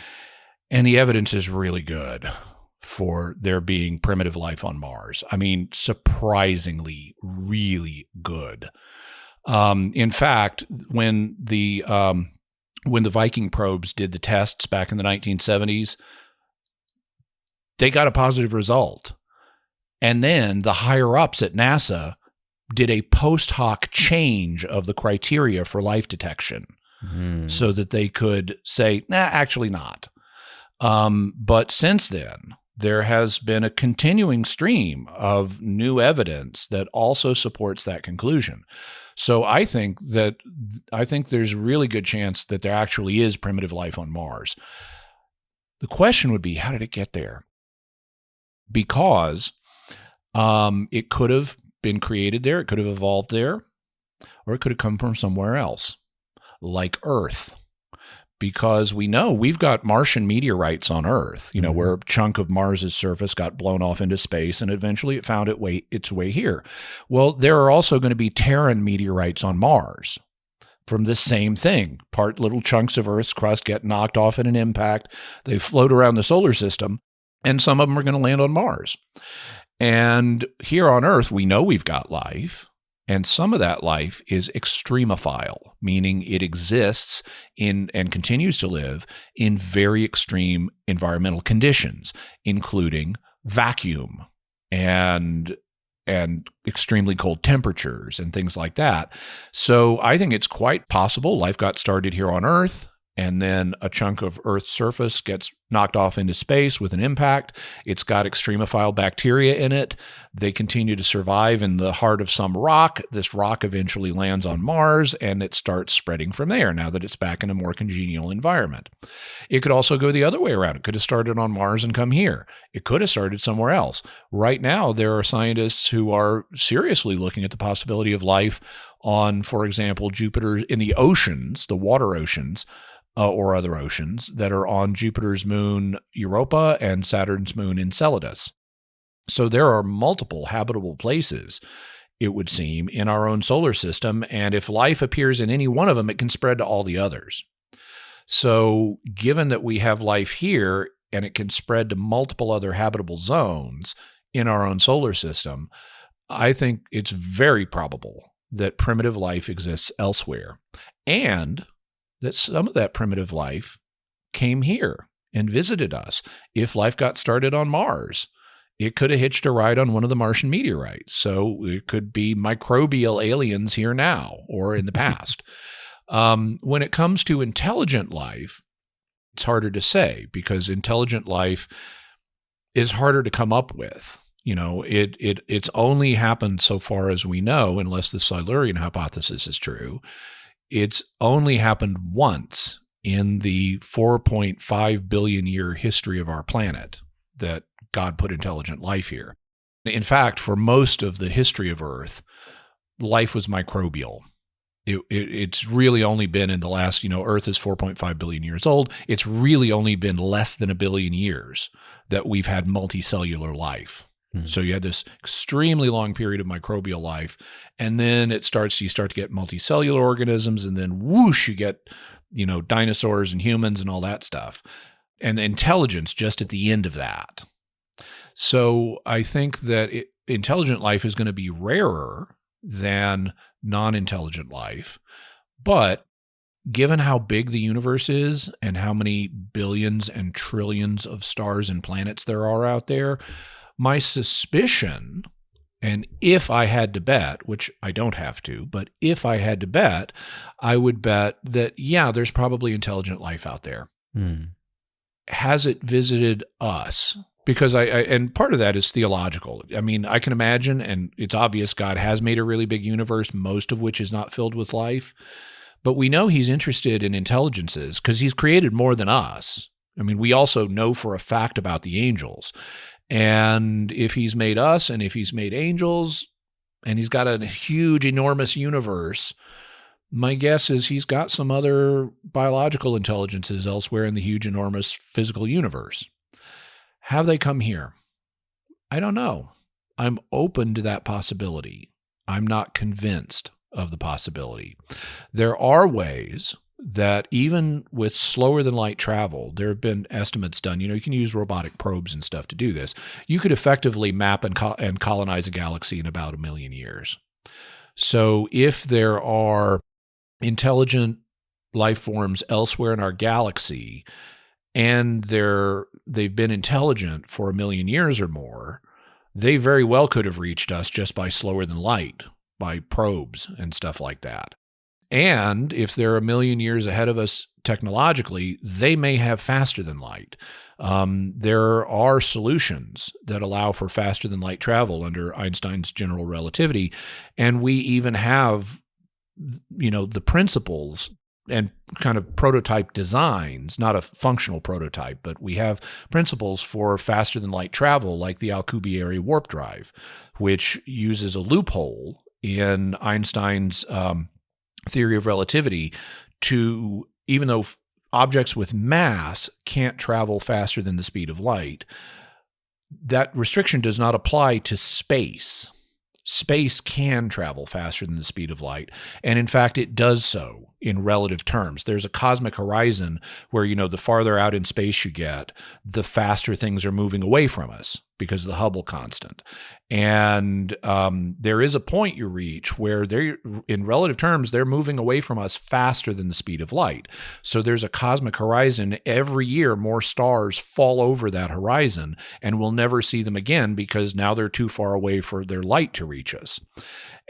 And the evidence is really good for there being primitive life on Mars. I mean, surprisingly, really good. In fact, when the when the Viking probes did the tests back in the 1970s, they got a positive result. And then the higher-ups at NASA did a post hoc change of the criteria for life detection so that they could say, nah, actually not. But since then, there has been a continuing stream of new evidence that also supports that conclusion. So I think there's a really good chance that there actually is primitive life on Mars. The question would be, how did it get there? Because it could have been created there, it could have evolved there, or it could have come from somewhere else, like Earth. Because we know we've got Martian meteorites on Earth, where a chunk of Mars's surface got blown off into space and eventually it found its way here. Well, there are also going to be Terran meteorites on Mars from the same thing. Little chunks of Earth's crust get knocked off in an impact. They float around the solar system, and some of them are going to land on Mars. And here on Earth, we know we've got life. And some of that life is extremophile, meaning it exists in and continues to live in very extreme environmental conditions, including vacuum and extremely cold temperatures and things like that. So I think it's quite possible life got started here on Earth, and then a chunk of Earth's surface gets knocked off into space with an impact. It's got extremophile bacteria in it. They continue to survive in the heart of some rock. This rock eventually lands on Mars, and it starts spreading from there now that it's back in a more congenial environment. It could also go the other way around. It could have started on Mars and come here. It could have started somewhere else. Right now, there are scientists who are seriously looking at the possibility of life on, for example, Jupiter in the oceans, the water oceans, or other oceans that are on Jupiter's moon Europa and Saturn's moon Enceladus. So there are multiple habitable places, it would seem, in our own solar system, and if life appears in any one of them, it can spread to all the others. So given that we have life here and it can spread to multiple other habitable zones in our own solar system, I think it's very probable that primitive life exists elsewhere, and that some of that primitive life came here and visited us. If life got started on Mars, it could have hitched a ride on one of the Martian meteorites. So it could be microbial aliens here now or in the past. When it comes to intelligent life, it's harder to say because intelligent life is harder to come up with. It's only happened so far as we know, unless the Silurian hypothesis is true. It's only happened once in the 4.5 billion year history of our planet that God put intelligent life here. In fact, for most of the history of Earth, life was microbial. It's really only been in the last, Earth is 4.5 billion years old. It's really only been less than a billion years that we've had multicellular life. So you had this extremely long period of microbial life, and then you start to get multicellular organisms, and then whoosh, you get, dinosaurs and humans and all that stuff, and intelligence just at the end of that. So I think that intelligent life is going to be rarer than non-intelligent life, but given how big the universe is and how many billions and trillions of stars and planets there are out there, my suspicion, and if I had to bet, which I don't have to, but if I had to bet, I would bet that, there's probably intelligent life out there. Has it visited us? Because and part of that is theological. I mean, I can imagine, and it's obvious God has made a really big universe, most of which is not filled with life. But we know he's interested in intelligences because he's created more than us. I mean, we also know for a fact about the angels. And if he's made us and if he's made angels and he's got a huge, enormous universe, my guess is he's got some other biological intelligences elsewhere in the huge, enormous physical universe. Have they come here? I don't know. I'm open to that possibility. I'm not convinced of the possibility. There are ways that even with slower than light travel, there have been estimates done. You can use robotic probes and stuff to do this. You could effectively map and colonize a galaxy in about 1 million years. So if there are intelligent life forms elsewhere in our galaxy, and they've been intelligent for 1 million years or more, they very well could have reached us just by slower than light, by probes and stuff like that. And if they're 1 million years ahead of us technologically, they may have faster than light. There are solutions that allow for faster than light travel under Einstein's general relativity. And we even have, the principles and kind of prototype designs, not a functional prototype, but we have principles for faster than light travel, like the Alcubierre warp drive, which uses a loophole in Einstein's theory of relativity to, even though objects with mass can't travel faster than the speed of light, that restriction does not apply to space. Space can travel faster than the speed of light, and in fact, it does so in relative terms. There's a cosmic horizon where, the farther out in space you get, the faster things are moving away from us because of the Hubble constant. And there is a point you reach where in relative terms, they're moving away from us faster than the speed of light. So there's a cosmic horizon. Every year, more stars fall over that horizon, and we'll never see them again because now they're too far away for their light to reach us.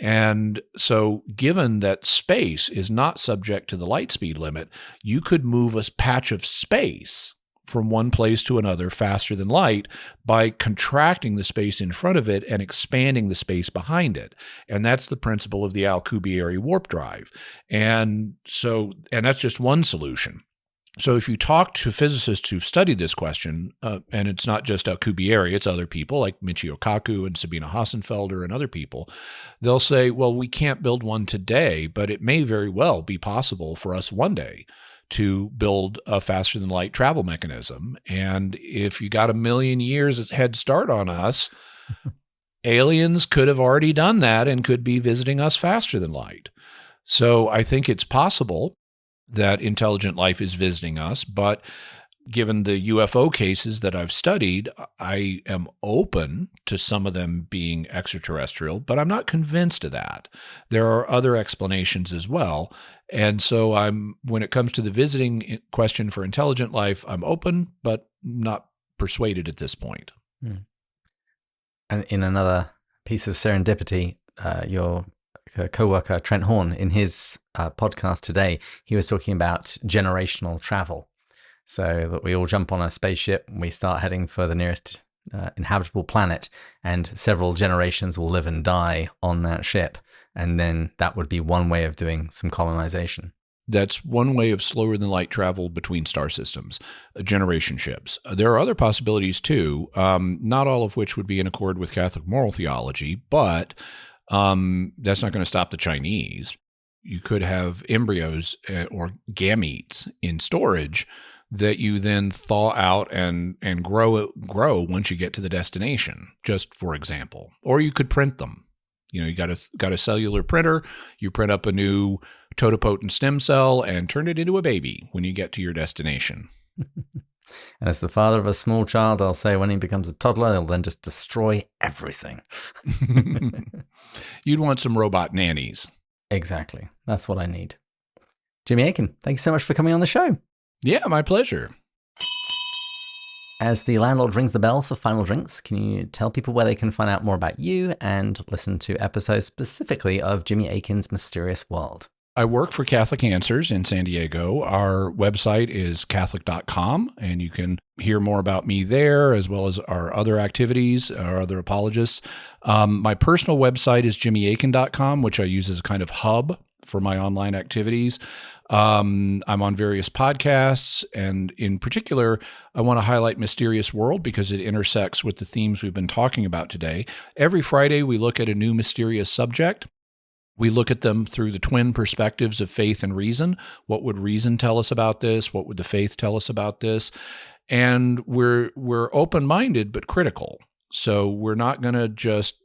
And so given that space is not subject to the light speed limit, you could move a patch of space from one place to another faster than light by contracting the space in front of it and expanding the space behind it. And that's the principle of the Alcubierre warp drive. And that's just one solution. So if you talk to physicists who've studied this question, and it's not just Alcubierre, it's other people like Michio Kaku and Sabine Hassenfelder and other people, they'll say, well, we can't build one today, but it may very well be possible for us one day to build a faster than light travel mechanism. And if you got 1 million years head start on us, aliens could have already done that and could be visiting us faster than light. So I think it's possible that intelligent life is visiting us, but given the UFO cases that I've studied, I am open to some of them being extraterrestrial, but I'm not convinced of that. There are other explanations as well. And so when it comes to the visiting question for intelligent life, I'm open, but not persuaded at this point. And in another piece of serendipity, your co-worker Trent Horn, in his podcast today, he was talking about generational travel. So that we all jump on a spaceship and we start heading for the nearest inhabitable planet, and several generations will live and die on that ship. And then that would be one way of doing some colonization. That's one way of slower than light travel between star systems, generation ships. There are other possibilities too, not all of which would be in accord with Catholic moral theology, but that's not going to stop the Chinese. You could have embryos or gametes in storage that you then thaw out and grow once you get to the destination, just for example. Or you could print them. You got a cellular printer, you print up a new totipotent stem cell and turn it into a baby when you get to your destination. And as the father of a small child, I'll say when he becomes a toddler, he'll then just destroy everything. You'd want some robot nannies. Exactly. That's what I need. Jimmy Akin, thank you so much for coming on the show. Yeah, my pleasure. As the landlord rings the bell for final drinks, can you tell people where they can find out more about you and listen to episodes specifically of Jimmy Akin's Mysterious World? I work for Catholic Answers in San Diego. Our website is Catholic.com, and you can hear more about me there, as well as our other activities, our other apologists. My personal website is JimmyAkin.com, which I use as a kind of hub for my online activities. I'm on various podcasts, and in particular, I want to highlight Mysterious World because it intersects with the themes we've been talking about today. Every Friday, we look at a new mysterious subject. We look at them through the twin perspectives of faith and reason. What would reason tell us about this? What would the faith tell us about this? And we're open-minded but critical. So we're not going to just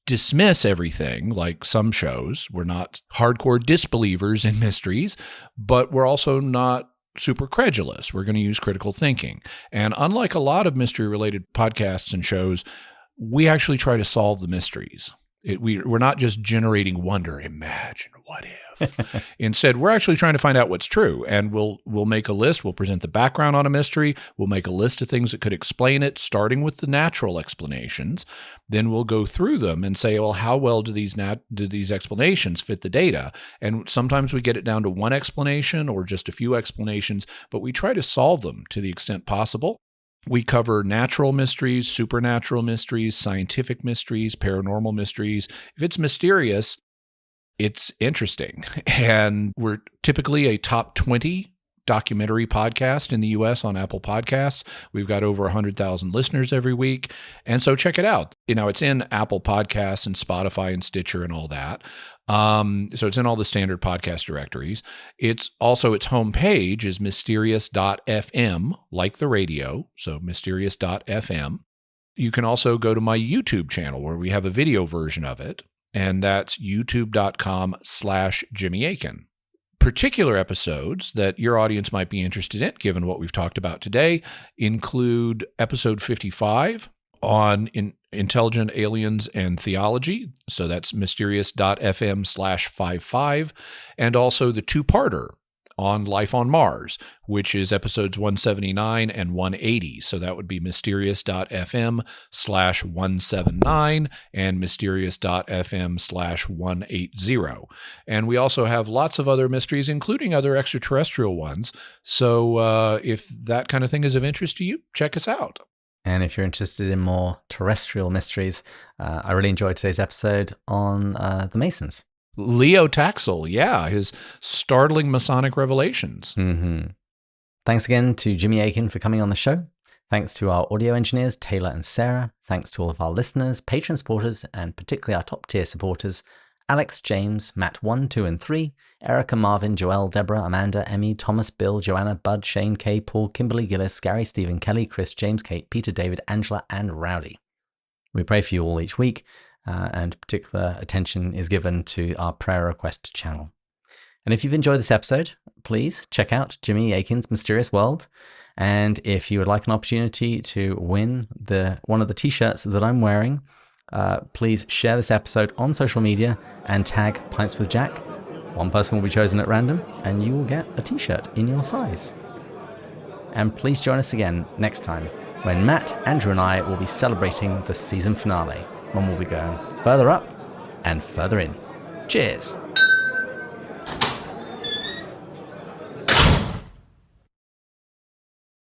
dismiss everything like some shows. We're not hardcore disbelievers in mysteries, but we're also not super credulous. We're going to use critical thinking. And unlike a lot of mystery-related podcasts and shows, we actually try to solve the mysteries. We're not just generating wonder. Imagine what if. Instead, we're actually trying to find out what's true, and we'll make a list. We'll present the background on a mystery. We'll make a list of things that could explain it, starting with the natural explanations. Then we'll go through them and say, well, how well do these explanations fit the data? And sometimes we get it down to one explanation or just a few explanations, but we try to solve them to the extent possible. We cover natural mysteries, supernatural mysteries, scientific mysteries, paranormal mysteries. If it's mysterious, it's interesting. And we're typically a top 20 documentary podcast in the US on Apple Podcasts. We've got over 100,000 listeners every week. And so check it out. It's in Apple Podcasts and Spotify and Stitcher and all that. So it's in all the standard podcast directories. Its homepage is mysterious.fm, like the radio. So mysterious.fm. You can also go to my YouTube channel where we have a video version of it. And that's youtube.com/Jimmy Akin. Particular episodes that your audience might be interested in, given what we've talked about today, include episode 55 on intelligent aliens and theology. So that's mysterious.fm/55, and also the two-parter on life on Mars, which is episodes 179 and 180. So that would be mysterious.fm/179 and mysterious.fm/180. And we also have lots of other mysteries, including other extraterrestrial ones. So if that kind of thing is of interest to you, check us out. And if you're interested in more terrestrial mysteries, I really enjoyed today's episode on the Masons. Leo Taxel, yeah, his startling Masonic revelations. Mm-hmm. Thanks again to Jimmy Akin for coming on the show. Thanks to our audio engineers, Taylor and Sarah. Thanks to all of our listeners, patron supporters, and particularly our top tier supporters, Alex, James, Matt 1, 2, and 3, Erica, Marvin, Joelle, Deborah, Amanda, Emmy, Thomas, Bill, Joanna, Bud, Shane, Kay, Paul, Kimberly, Gillis, Gary, Stephen, Kelly, Chris, James, Kate, Peter, David, Angela, and Rowdy. We pray for you all each week. And particular attention is given to our prayer request channel. And if you've enjoyed this episode, please check out Jimmy Akin's Mysterious World. And if you would like an opportunity to win one of the t-shirts that I'm wearing, please share this episode on social media and tag Pints with Jack. One person will be chosen at random, and you will get a t-shirt in your size. And please join us again next time when Matt, Andrew, and I will be celebrating the season finale, when we'll be going further up and further in. Cheers!